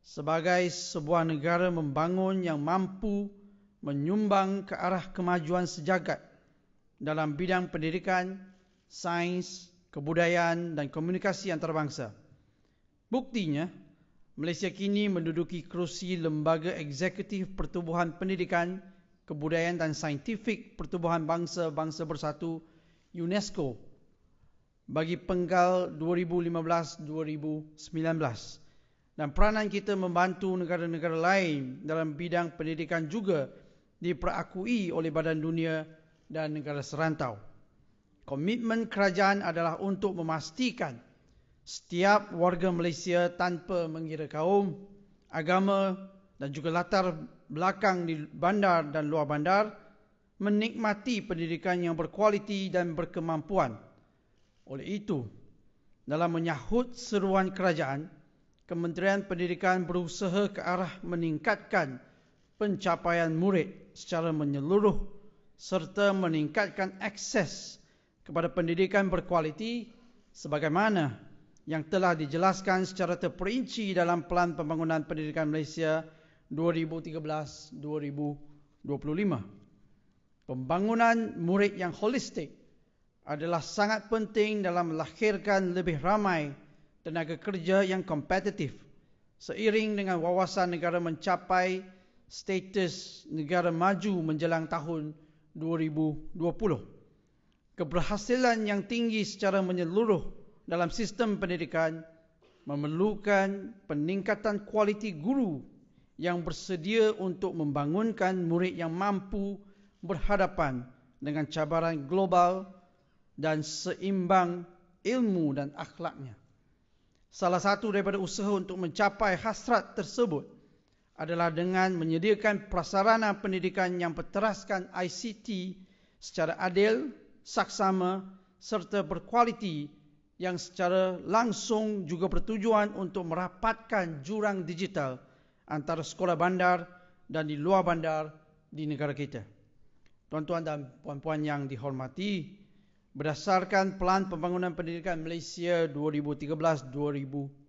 sebagai sebuah negara membangun yang mampu menyumbang ke arah kemajuan sejagat dalam bidang pendidikan, sains, kebudayaan dan komunikasi antarabangsa. Buktinya, Malaysia kini menduduki kerusi Lembaga Eksekutif Pertubuhan Pendidikan, Kebudayaan dan Saintifik Pertubuhan Bangsa-Bangsa Bersatu UNESCO bagi penggal 2015-2019 dan peranan kita membantu negara-negara lain dalam bidang pendidikan juga diperakui oleh Badan Dunia dan negara serantau. Komitmen kerajaan adalah untuk memastikan setiap warga Malaysia tanpa mengira kaum, agama dan juga latar belakang di bandar dan luar bandar menikmati pendidikan yang berkualiti dan berkemampuan. Oleh itu, dalam menyahut seruan kerajaan, Kementerian Pendidikan berusaha ke arah meningkatkan pencapaian murid secara menyeluruh serta meningkatkan akses kepada pendidikan berkualiti sebagaimana yang telah dijelaskan secara terperinci dalam Pelan Pembangunan Pendidikan Malaysia 2013-2025. Pembangunan murid yang holistik adalah sangat penting dalam melahirkan lebih ramai tenaga kerja yang kompetitif seiring dengan wawasan negara mencapai status negara maju menjelang tahun 2020. Keberhasilan yang tinggi secara menyeluruh dalam sistem pendidikan memerlukan peningkatan kualiti guru yang bersedia untuk membangunkan murid yang mampu berhadapan dengan cabaran global dan seimbang ilmu dan akhlaknya. Salah satu daripada usaha untuk mencapai hasrat tersebut adalah dengan menyediakan prasarana pendidikan yang berteraskan ICT secara adil, saksama serta berkualiti yang secara langsung juga bertujuan untuk merapatkan jurang digital antara sekolah bandar dan di luar bandar di negara kita. Tuan-tuan dan puan-puan yang dihormati, berdasarkan Pelan Pembangunan Pendidikan Malaysia 2013-2025,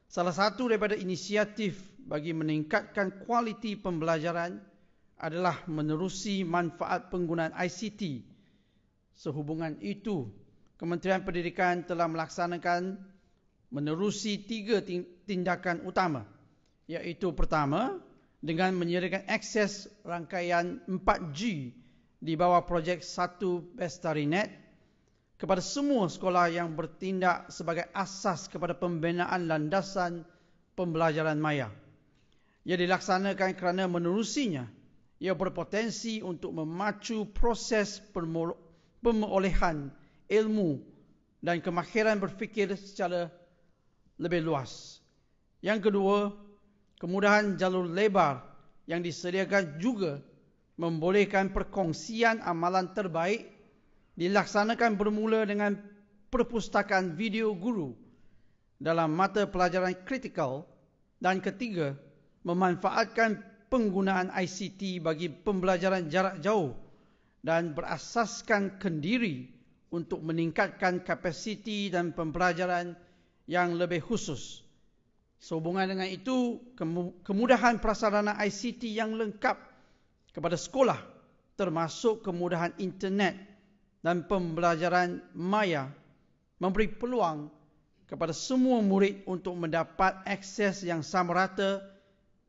salah satu daripada inisiatif bagi meningkatkan kualiti pembelajaran adalah menerusi manfaat penggunaan ICT. Sehubungan itu, Kementerian Pendidikan telah melaksanakan menerusi 3 tindakan utama, iaitu pertama, dengan menyediakan akses rangkaian 4G di bawah projek 1 Bestarinet kepada semua sekolah yang bertindak sebagai asas kepada pembinaan landasan pembelajaran maya. Ia dilaksanakan kerana menerusinya, ia berpotensi untuk memacu proses pemerolehan ilmu dan kemahiran berfikir secara lebih luas. Yang kedua, kemudahan jalur lebar yang disediakan juga membolehkan perkongsian amalan terbaik dilaksanakan bermula dengan perpustakaan video guru dalam mata pelajaran kritikal, dan ketiga, memanfaatkan penggunaan ICT bagi pembelajaran jarak jauh dan berasaskan kendiri untuk meningkatkan kapasiti dan pembelajaran yang lebih khusus. Sehubungan dengan itu, kemudahan prasarana ICT yang lengkap kepada sekolah, termasuk kemudahan internet dan pembelajaran maya, memberi peluang kepada semua murid untuk mendapat akses yang sama rata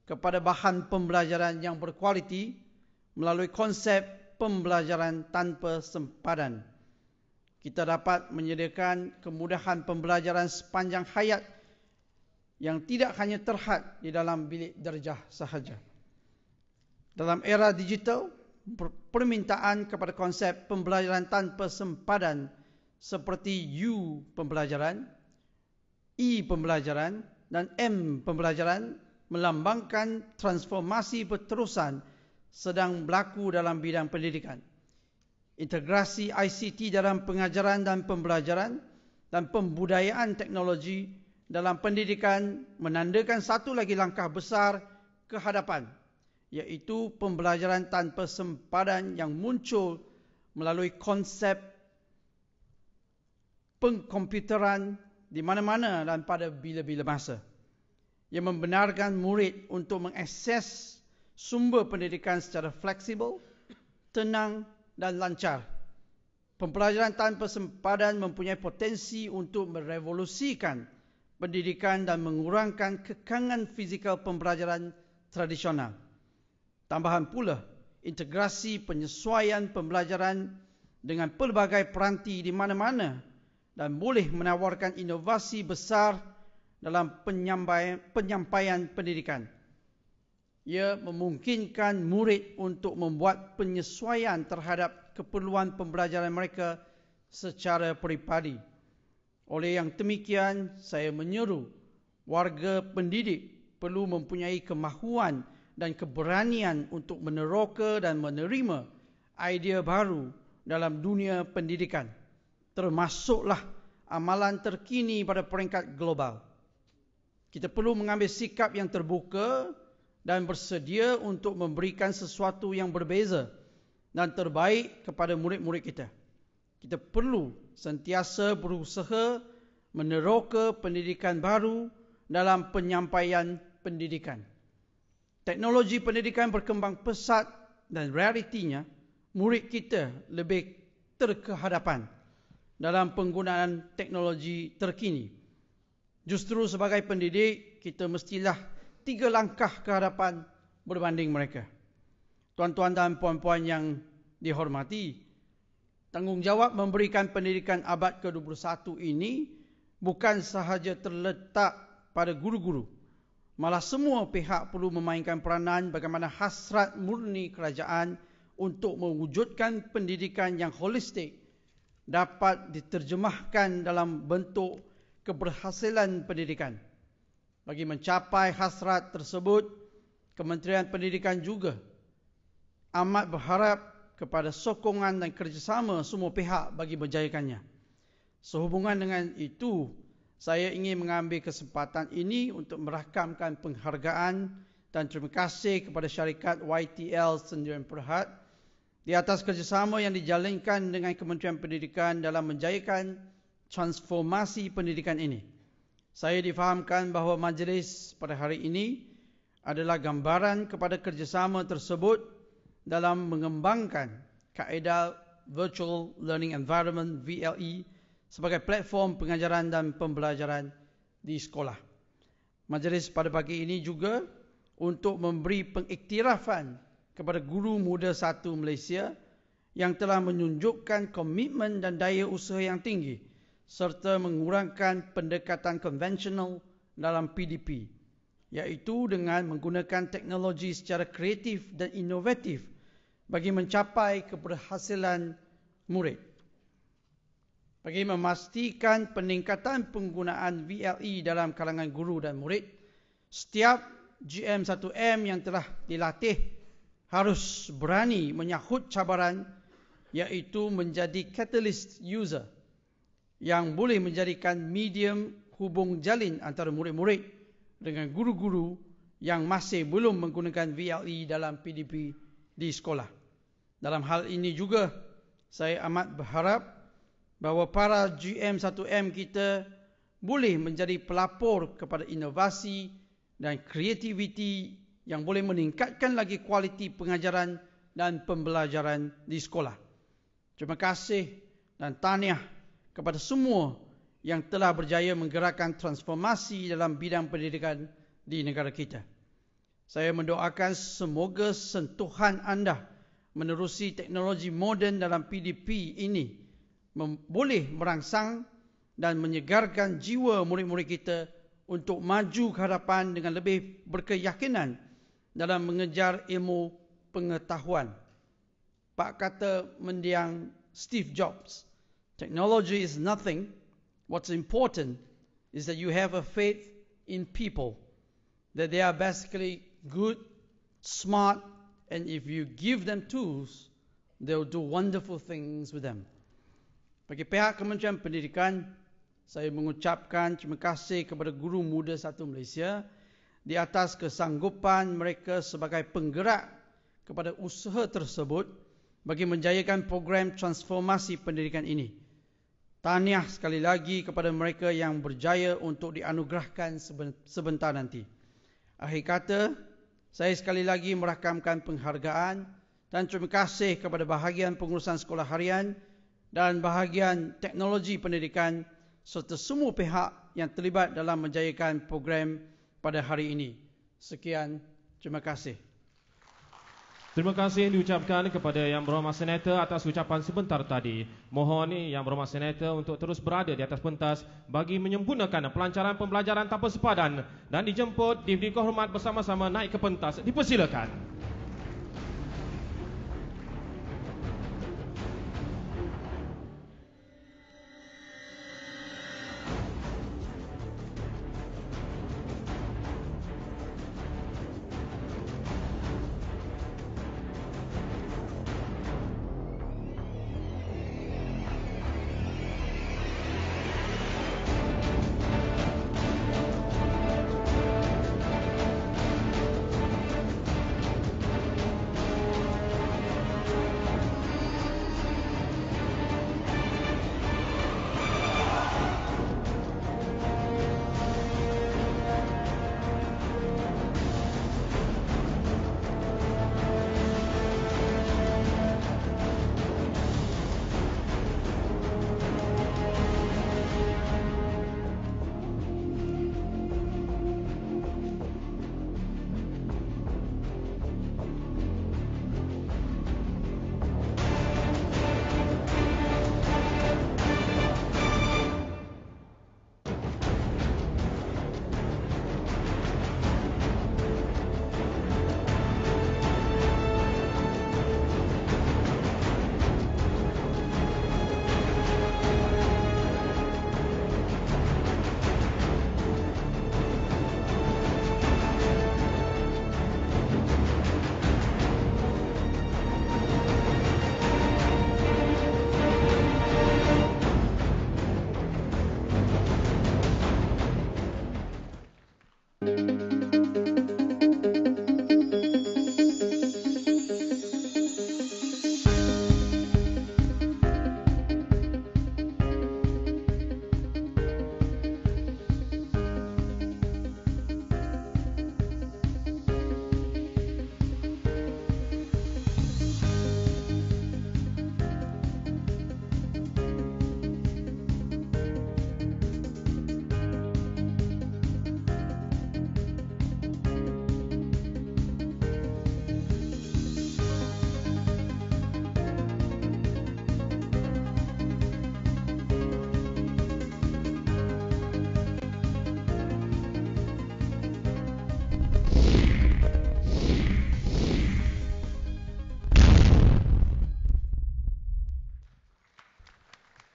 kepada bahan pembelajaran yang berkualiti melalui konsep pembelajaran tanpa sempadan. Kita dapat menyediakan kemudahan pembelajaran sepanjang hayat yang tidak hanya terhad di dalam bilik darjah sahaja. Dalam era digital, permintaan kepada konsep pembelajaran tanpa sempadan seperti U pembelajaran, E pembelajaran dan M pembelajaran melambangkan transformasi berterusan sedang berlaku dalam bidang pendidikan. Integrasi ICT dalam pengajaran dan pembelajaran dan pembudayaan teknologi dalam pendidikan menandakan satu lagi langkah besar ke hadapan, iaitu pembelajaran tanpa sempadan yang muncul melalui konsep pengkomputeran di mana-mana dan pada bila-bila masa, yang membenarkan murid untuk mengakses sumber pendidikan secara fleksibel, tenang dan lancar. Pembelajaran tanpa sempadan mempunyai potensi untuk merevolusikan pendidikan dan mengurangkan kekangan fizikal pembelajaran tradisional. Tambahan pula, integrasi penyesuaian pembelajaran dengan pelbagai peranti di mana-mana dan boleh menawarkan inovasi besar dalam penyampaian pendidikan. Ia memungkinkan murid untuk membuat penyesuaian terhadap keperluan pembelajaran mereka secara peribadi. Oleh yang demikian, saya menyeru warga pendidik perlu mempunyai kemahuan dan keberanian untuk meneroka dan menerima idea baru dalam dunia pendidikan, termasuklah amalan terkini pada peringkat global. Kita perlu mengambil sikap yang terbuka dan bersedia untuk memberikan sesuatu yang berbeza dan terbaik kepada murid-murid kita. Kita perlu sentiasa berusaha meneroka pendidikan baru dalam penyampaian pendidikan. Teknologi pendidikan berkembang pesat dan realitinya murid kita lebih terkehadapan dalam penggunaan teknologi terkini. Justru sebagai pendidik, kita mestilah 3 langkah ke hadapan berbanding mereka. Tuan-tuan dan puan-puan yang dihormati, tanggungjawab memberikan pendidikan abad ke-21 ini bukan sahaja terletak pada guru-guru. Malah semua pihak perlu memainkan peranan bagaimana hasrat murni kerajaan untuk mewujudkan pendidikan yang holistik dapat diterjemahkan dalam bentuk keberhasilan pendidikan. Bagi mencapai hasrat tersebut, Kementerian Pendidikan juga amat berharap kepada sokongan dan kerjasama semua pihak bagi menjayakannya. Sehubungan dengan itu, saya ingin mengambil kesempatan ini untuk merakamkan penghargaan dan terima kasih kepada syarikat YTL Sdn Bhd di atas kerjasama yang dijalinkan dengan Kementerian Pendidikan dalam menjayakan transformasi pendidikan ini. Saya difahamkan bahawa majlis pada hari ini adalah gambaran kepada kerjasama tersebut dalam mengembangkan kaedah Virtual Learning Environment VLE sebagai platform pengajaran dan pembelajaran di sekolah. Majlis pada pagi ini juga untuk memberi pengiktirafan kepada guru muda 1 Malaysia yang telah menunjukkan komitmen dan daya usaha yang tinggi serta mengurangkan pendekatan konvensional dalam PDP, iaitu dengan menggunakan teknologi secara kreatif dan inovatif bagi mencapai keberhasilan murid. Bagi memastikan peningkatan penggunaan VLE dalam kalangan guru dan murid, setiap GM1M yang telah dilatih harus berani menyahut cabaran, iaitu menjadi catalyst user yang boleh menjadikan medium hubung jalin antara murid-murid dengan guru-guru yang masih belum menggunakan VLE dalam PDP di sekolah. Dalam hal ini juga, saya amat berharap bahawa para GM1M kita boleh menjadi pelapor kepada inovasi dan kreativiti yang boleh meningkatkan lagi kualiti pengajaran dan pembelajaran di sekolah. Terima kasih dan tahniah kepada semua yang telah berjaya menggerakkan transformasi dalam bidang pendidikan di negara kita. Saya mendoakan semoga sentuhan anda menerusi teknologi moden dalam PDP ini boleh merangsang dan menyegarkan jiwa murid-murid kita untuk maju ke hadapan dengan lebih berkeyakinan dalam mengejar ilmu pengetahuan. Pak kata mendiang Steve Jobs, technology is nothing. What's important is that you have a faith in people, that they are basically good, smart, and if you give them tools, they'll do wonderful things with them. Bagi pihak Kementerian Pendidikan, saya mengucapkan terima kasih kepada guru muda 1 Malaysia di atas kesanggupan mereka sebagai penggerak kepada usaha tersebut bagi menjayakan program transformasi pendidikan ini. Tahniah sekali lagi kepada mereka yang berjaya untuk dianugerahkan sebentar nanti. Akhir kata, saya sekali lagi merakamkan penghargaan dan terima kasih kepada bahagian pengurusan sekolah harian dan bahagian teknologi pendidikan serta semua pihak yang terlibat dalam menjayakan program pada hari ini. Sekian, terima kasih. Terima kasih diucapkan kepada Yang Berhormat Senator atas ucapan sebentar tadi. Mohon Yang Berhormat Senator untuk terus berada di atas pentas bagi menyempurnakan pelancaran pembelajaran tanpa sepadan dan dijemput diberi kehormat bersama-sama naik ke pentas. Dipersilakan.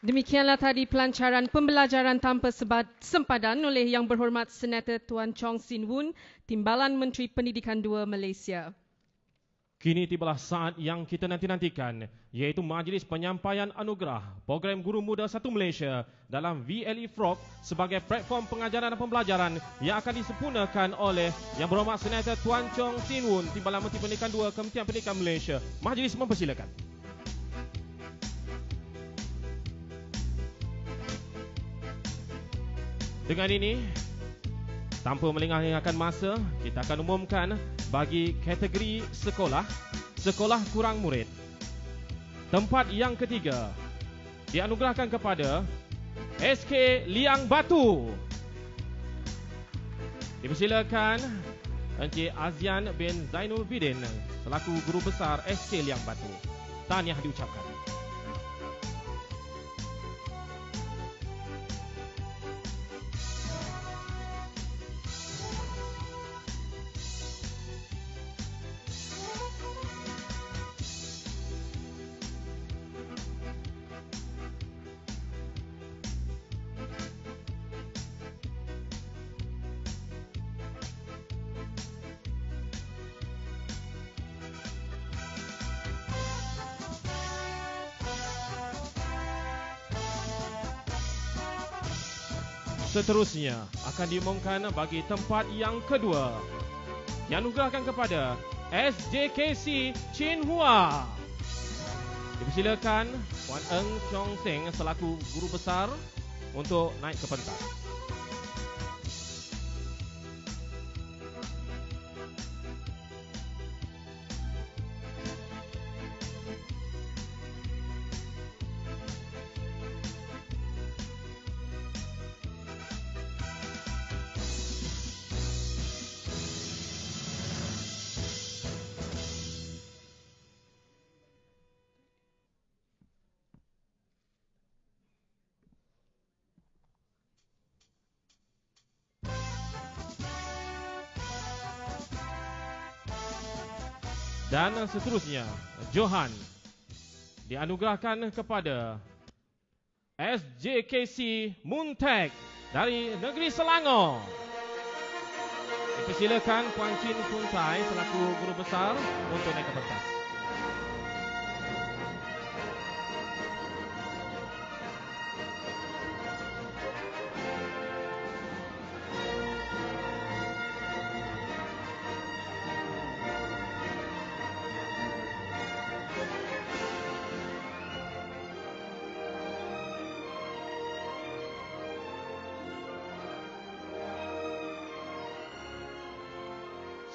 Demikianlah tadi pelancaran pembelajaran tanpa sempadan oleh Yang Berhormat Senator Tuan Chong Sin Woon, Timbalan Menteri Pendidikan II Malaysia. Kini tibalah saat yang kita nanti-nantikan, iaitu Majlis Penyampaian Anugerah Program Guru Muda 1 Malaysia dalam VLE Frog sebagai platform pengajaran dan pembelajaran yang akan disempurnakan oleh Yang Berhormat Senator Tuan Chong Sin Woon, Timbalan Menteri Pendidikan II Kementerian Pendidikan Malaysia. Majlis mempersilakan. Dengan ini, tanpa melengah-lengahkan masa, kita akan umumkan bagi kategori sekolah, sekolah kurang murid. Tempat yang ketiga dianugerahkan kepada SK Liang Batu. Dipersilakan Encik Azian bin Zainul Bidin selaku Guru Besar SK Liang Batu. Tahniah diucapkan. Seterusnya akan diumumkan bagi tempat yang kedua yang dianugerahkan kepada SJKC Chin Hua. Dipersilakan Puan Eng Chong Seng selaku Guru Besar untuk naik ke pentas. Dan seterusnya, Johan dianugerahkan kepada SJKC Muntek dari Negeri Selangor. Dipersilakan Puan Chin Pun Tai selaku Guru Besar untuk naik ke pentas.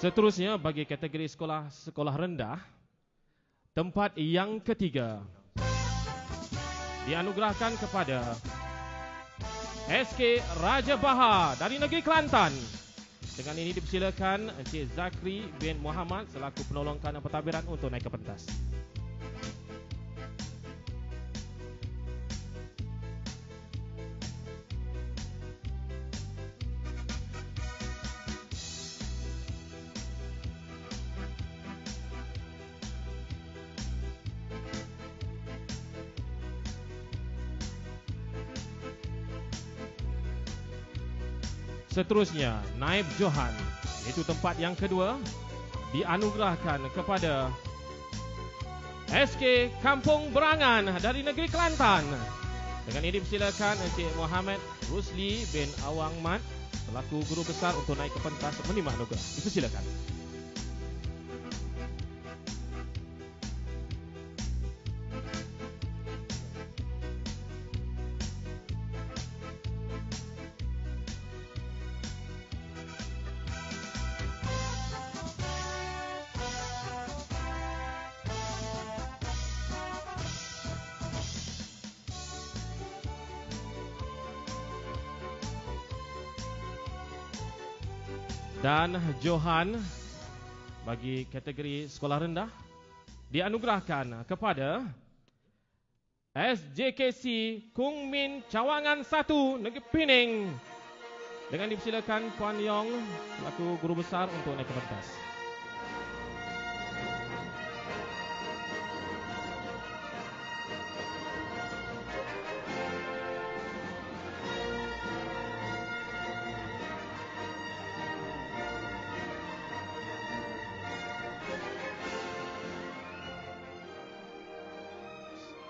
Seterusnya bagi kategori sekolah rendah, tempat yang ketiga dianugerahkan kepada SK Raja Bahar dari Negeri Kelantan. Dengan ini dipersilakan Encik Zakri bin Muhammad selaku penolong kanan pentadbiran untuk naik ke pentas. Seterusnya, Naib Johan, iaitu tempat yang kedua, dianugerahkan kepada SK Kampung Berangan dari Negeri Kelantan. Dengan ini dipersilakan Encik Muhammad Rusli bin Awang Mat selaku Guru Besar untuk naik ke pentas menerima anugerah. Dipersilakan. Dan Johan bagi kategori sekolah rendah dianugerahkan kepada SJKC Kung Min Cawangan 1 Negeri Pening. Dengan dipersilakan Puan Yong selaku Guru Besar untuk naik ke pentas.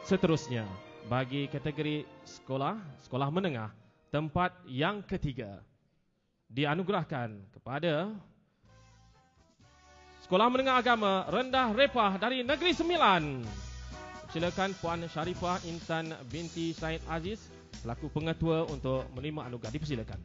Seterusnya, bagi kategori sekolah menengah, tempat yang ketiga dianugerahkan kepada Sekolah Menengah Agama Rendah Repah dari Negeri Sembilan. Silakan Puan Sharifah Intan binti Said Aziz selaku pengetua untuk menerima anugerah. Dipersilakan.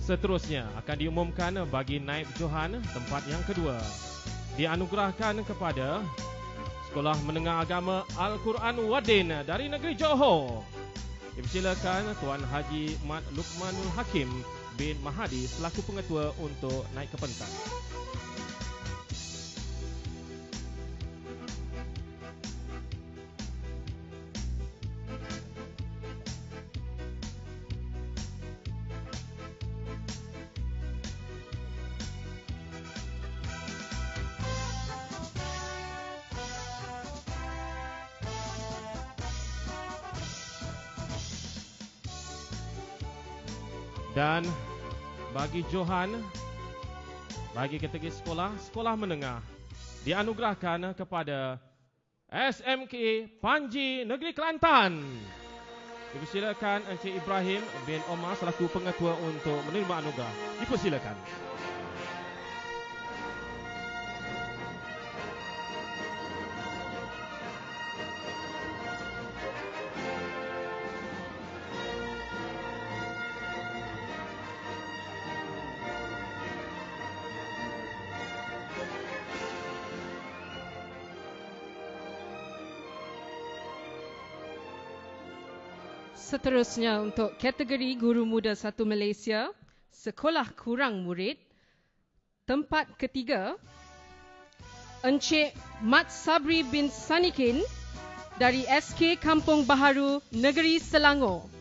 Seterusnya akan diumumkan bagi naib johan tempat yang kedua. Dianugerahkan kepada Sekolah Menengah Agama Al-Quran Wadin dari negeri Johor. Dipersilakan Tuan Haji Mat Luqmanul Hakim bin Mahadi selaku pengetua untuk naik ke pentas. Dan bagi johan, bagi kategori sekolah menengah, dianugerahkan kepada SMK Panji Negeri Kelantan. Dipersilakan Encik Ibrahim bin Omar selaku pengetua untuk menerima anugerah. Dipersilakan. Seterusnya untuk kategori Guru Muda 1 Malaysia, Sekolah Kurang Murid, tempat ketiga, Encik Mat Sabri bin Sanikin dari SK Kampung Baharu, Negeri Selangor.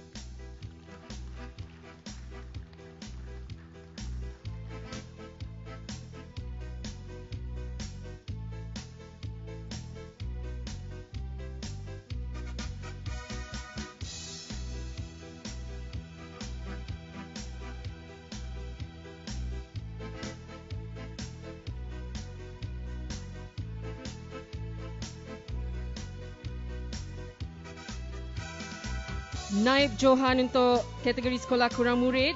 Naib johan untuk kategori sekolah kurang murid,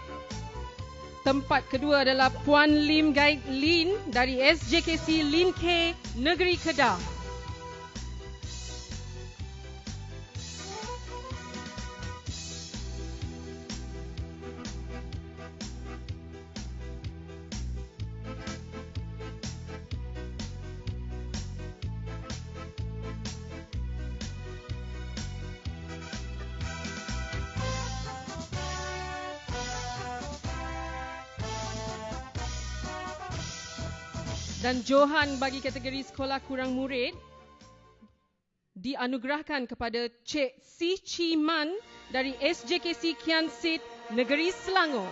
tempat kedua adalah Puan Lim Gai Lin dari SJKC Lin K, Negeri Kedah. Dan johan bagi kategori sekolah kurang murid dianugerahkan kepada Cik Si Chi Man dari SJKC Kian Sit, Negeri Selangor.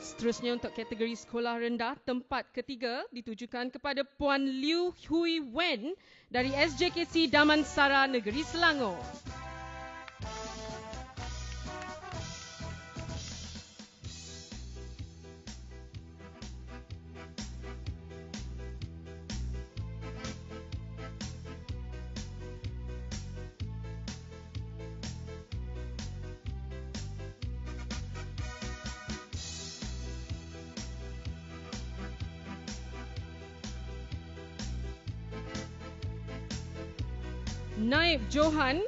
Seterusnya untuk kategori sekolah rendah, tempat ketiga ditujukan kepada Puan Liu Hui Wen dari SJKC Damansara, Negeri Selangor. Naib johan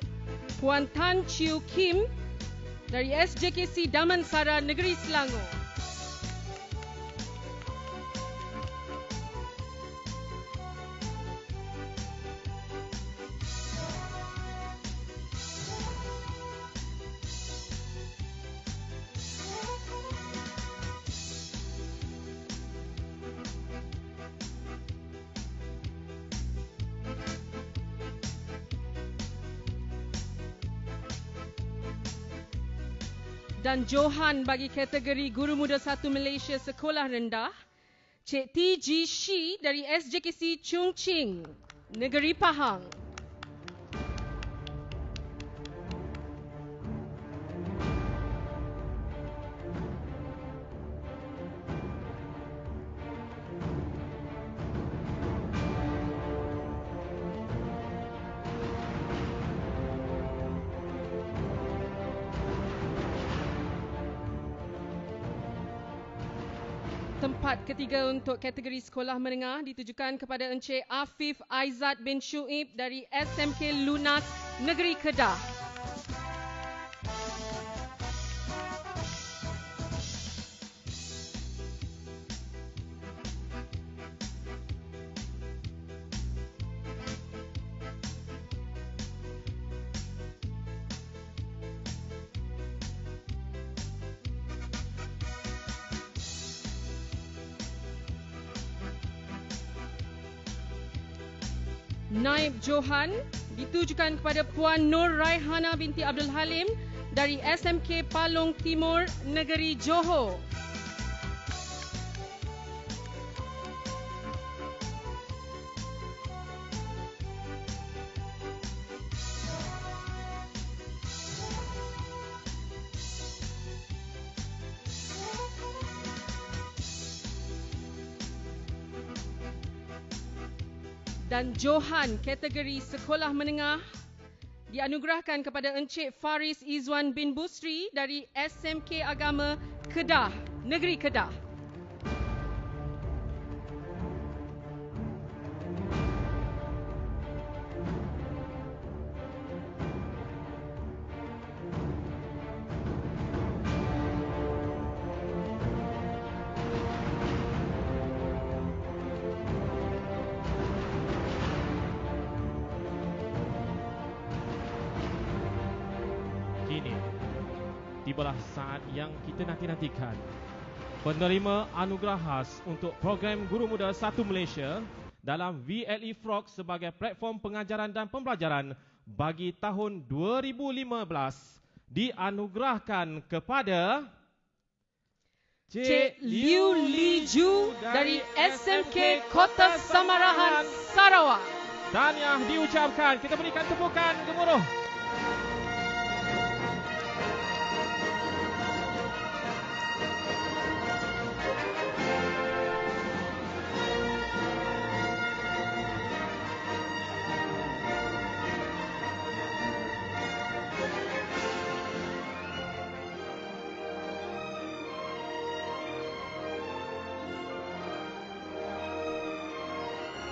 Puan Tan Chiu Kim dari SJKC Damansara, Negeri Selangor. Dan Johan bagi kategori Guru Muda 1 Malaysia Sekolah Rendah. Cik T.G. Shi dari SJKC Chung Ching, Negeri Pahang. Tempat ketiga untuk kategori sekolah menengah ditujukan kepada Encik Afif Aizat bin Shuib dari SMK Lunas Negeri Kedah. Naib Johan ditujukan kepada Puan Nur Raihana binti Abdul Halim dari SMK Palong Timur, Negeri Johor. Dan Johan kategori sekolah menengah dianugerahkan kepada Encik Faris Izwan bin Busri dari SMK Agama Kedah, Negeri Kedah. Tibalah saat yang kita nanti-nantikan. Penerima anugerah khas untuk program Guru Muda 1 Malaysia dalam VLE Frog sebagai platform pengajaran dan pembelajaran bagi tahun 2015 dianugerahkan kepada Cik Liu Li Ju dari SMK Kota Samarahan, Sarawak. Tahniah diucapkan. Kita berikan tepukan gemuruh.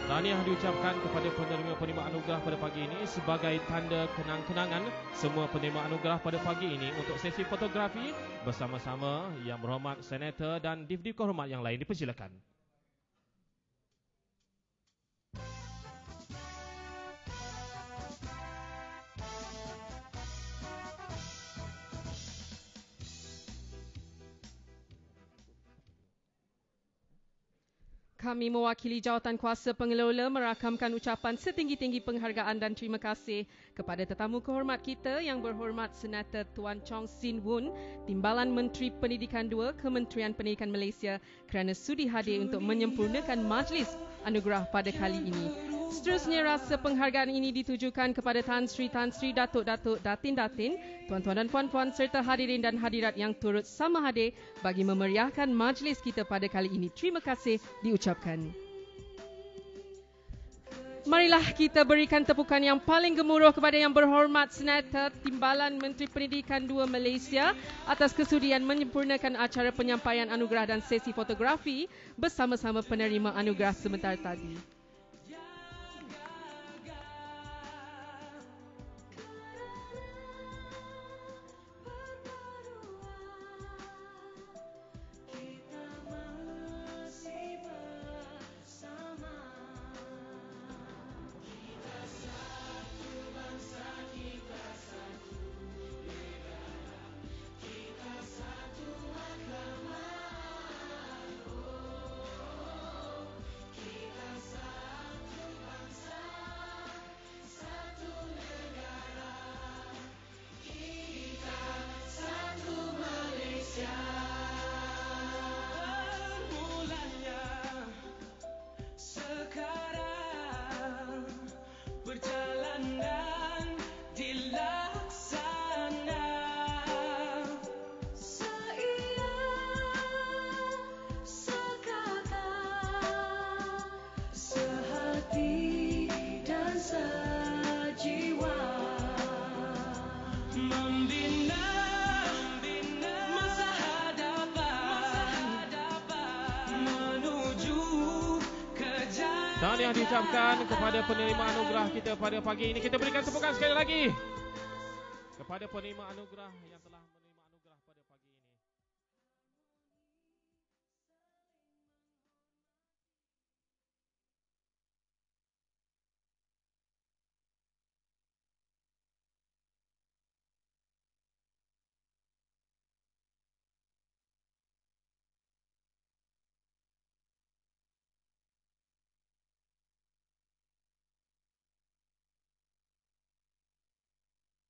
Tahniah diucapkan kepada penerima-penerima anugerah pada pagi ini sebagai tanda kenang-kenangan semua penerima anugerah pada pagi ini untuk sesi fotografi bersama-sama Yang Berhormat Senator dan Div-Div Kehormat yang lain dipersilakan. Kami mewakili jawatan kuasa pengelola merakamkan ucapan setinggi-tinggi penghargaan dan terima kasih kepada tetamu kehormat kita Yang Berhormat Senator Tuan Chong Sin Woon, Timbalan Menteri Pendidikan 2 Kementerian Pendidikan Malaysia kerana sudi hadir untuk menyempurnakan majlis anugerah pada kali ini. Seterusnya rasa penghargaan ini ditujukan kepada Tan Sri, Datuk-Datuk, Datin-Datin, tuan-tuan dan puan-puan serta hadirin dan hadirat yang turut sama hadir bagi memeriahkan majlis kita pada kali ini. Terima kasih diucapkan. Marilah kita berikan tepukan yang paling gemuruh kepada Yang Berhormat Senator Timbalan Menteri Pendidikan 2 Malaysia atas kesudian menyempurnakan acara penyampaian anugerah dan sesi fotografi bersama-sama penerima anugerah sebentar tadi. Kita tahniah diucapkan kepada penerima anugerah kita pada pagi ini. Kita berikan tepukan sekali lagi kepada penerima anugerah yang telah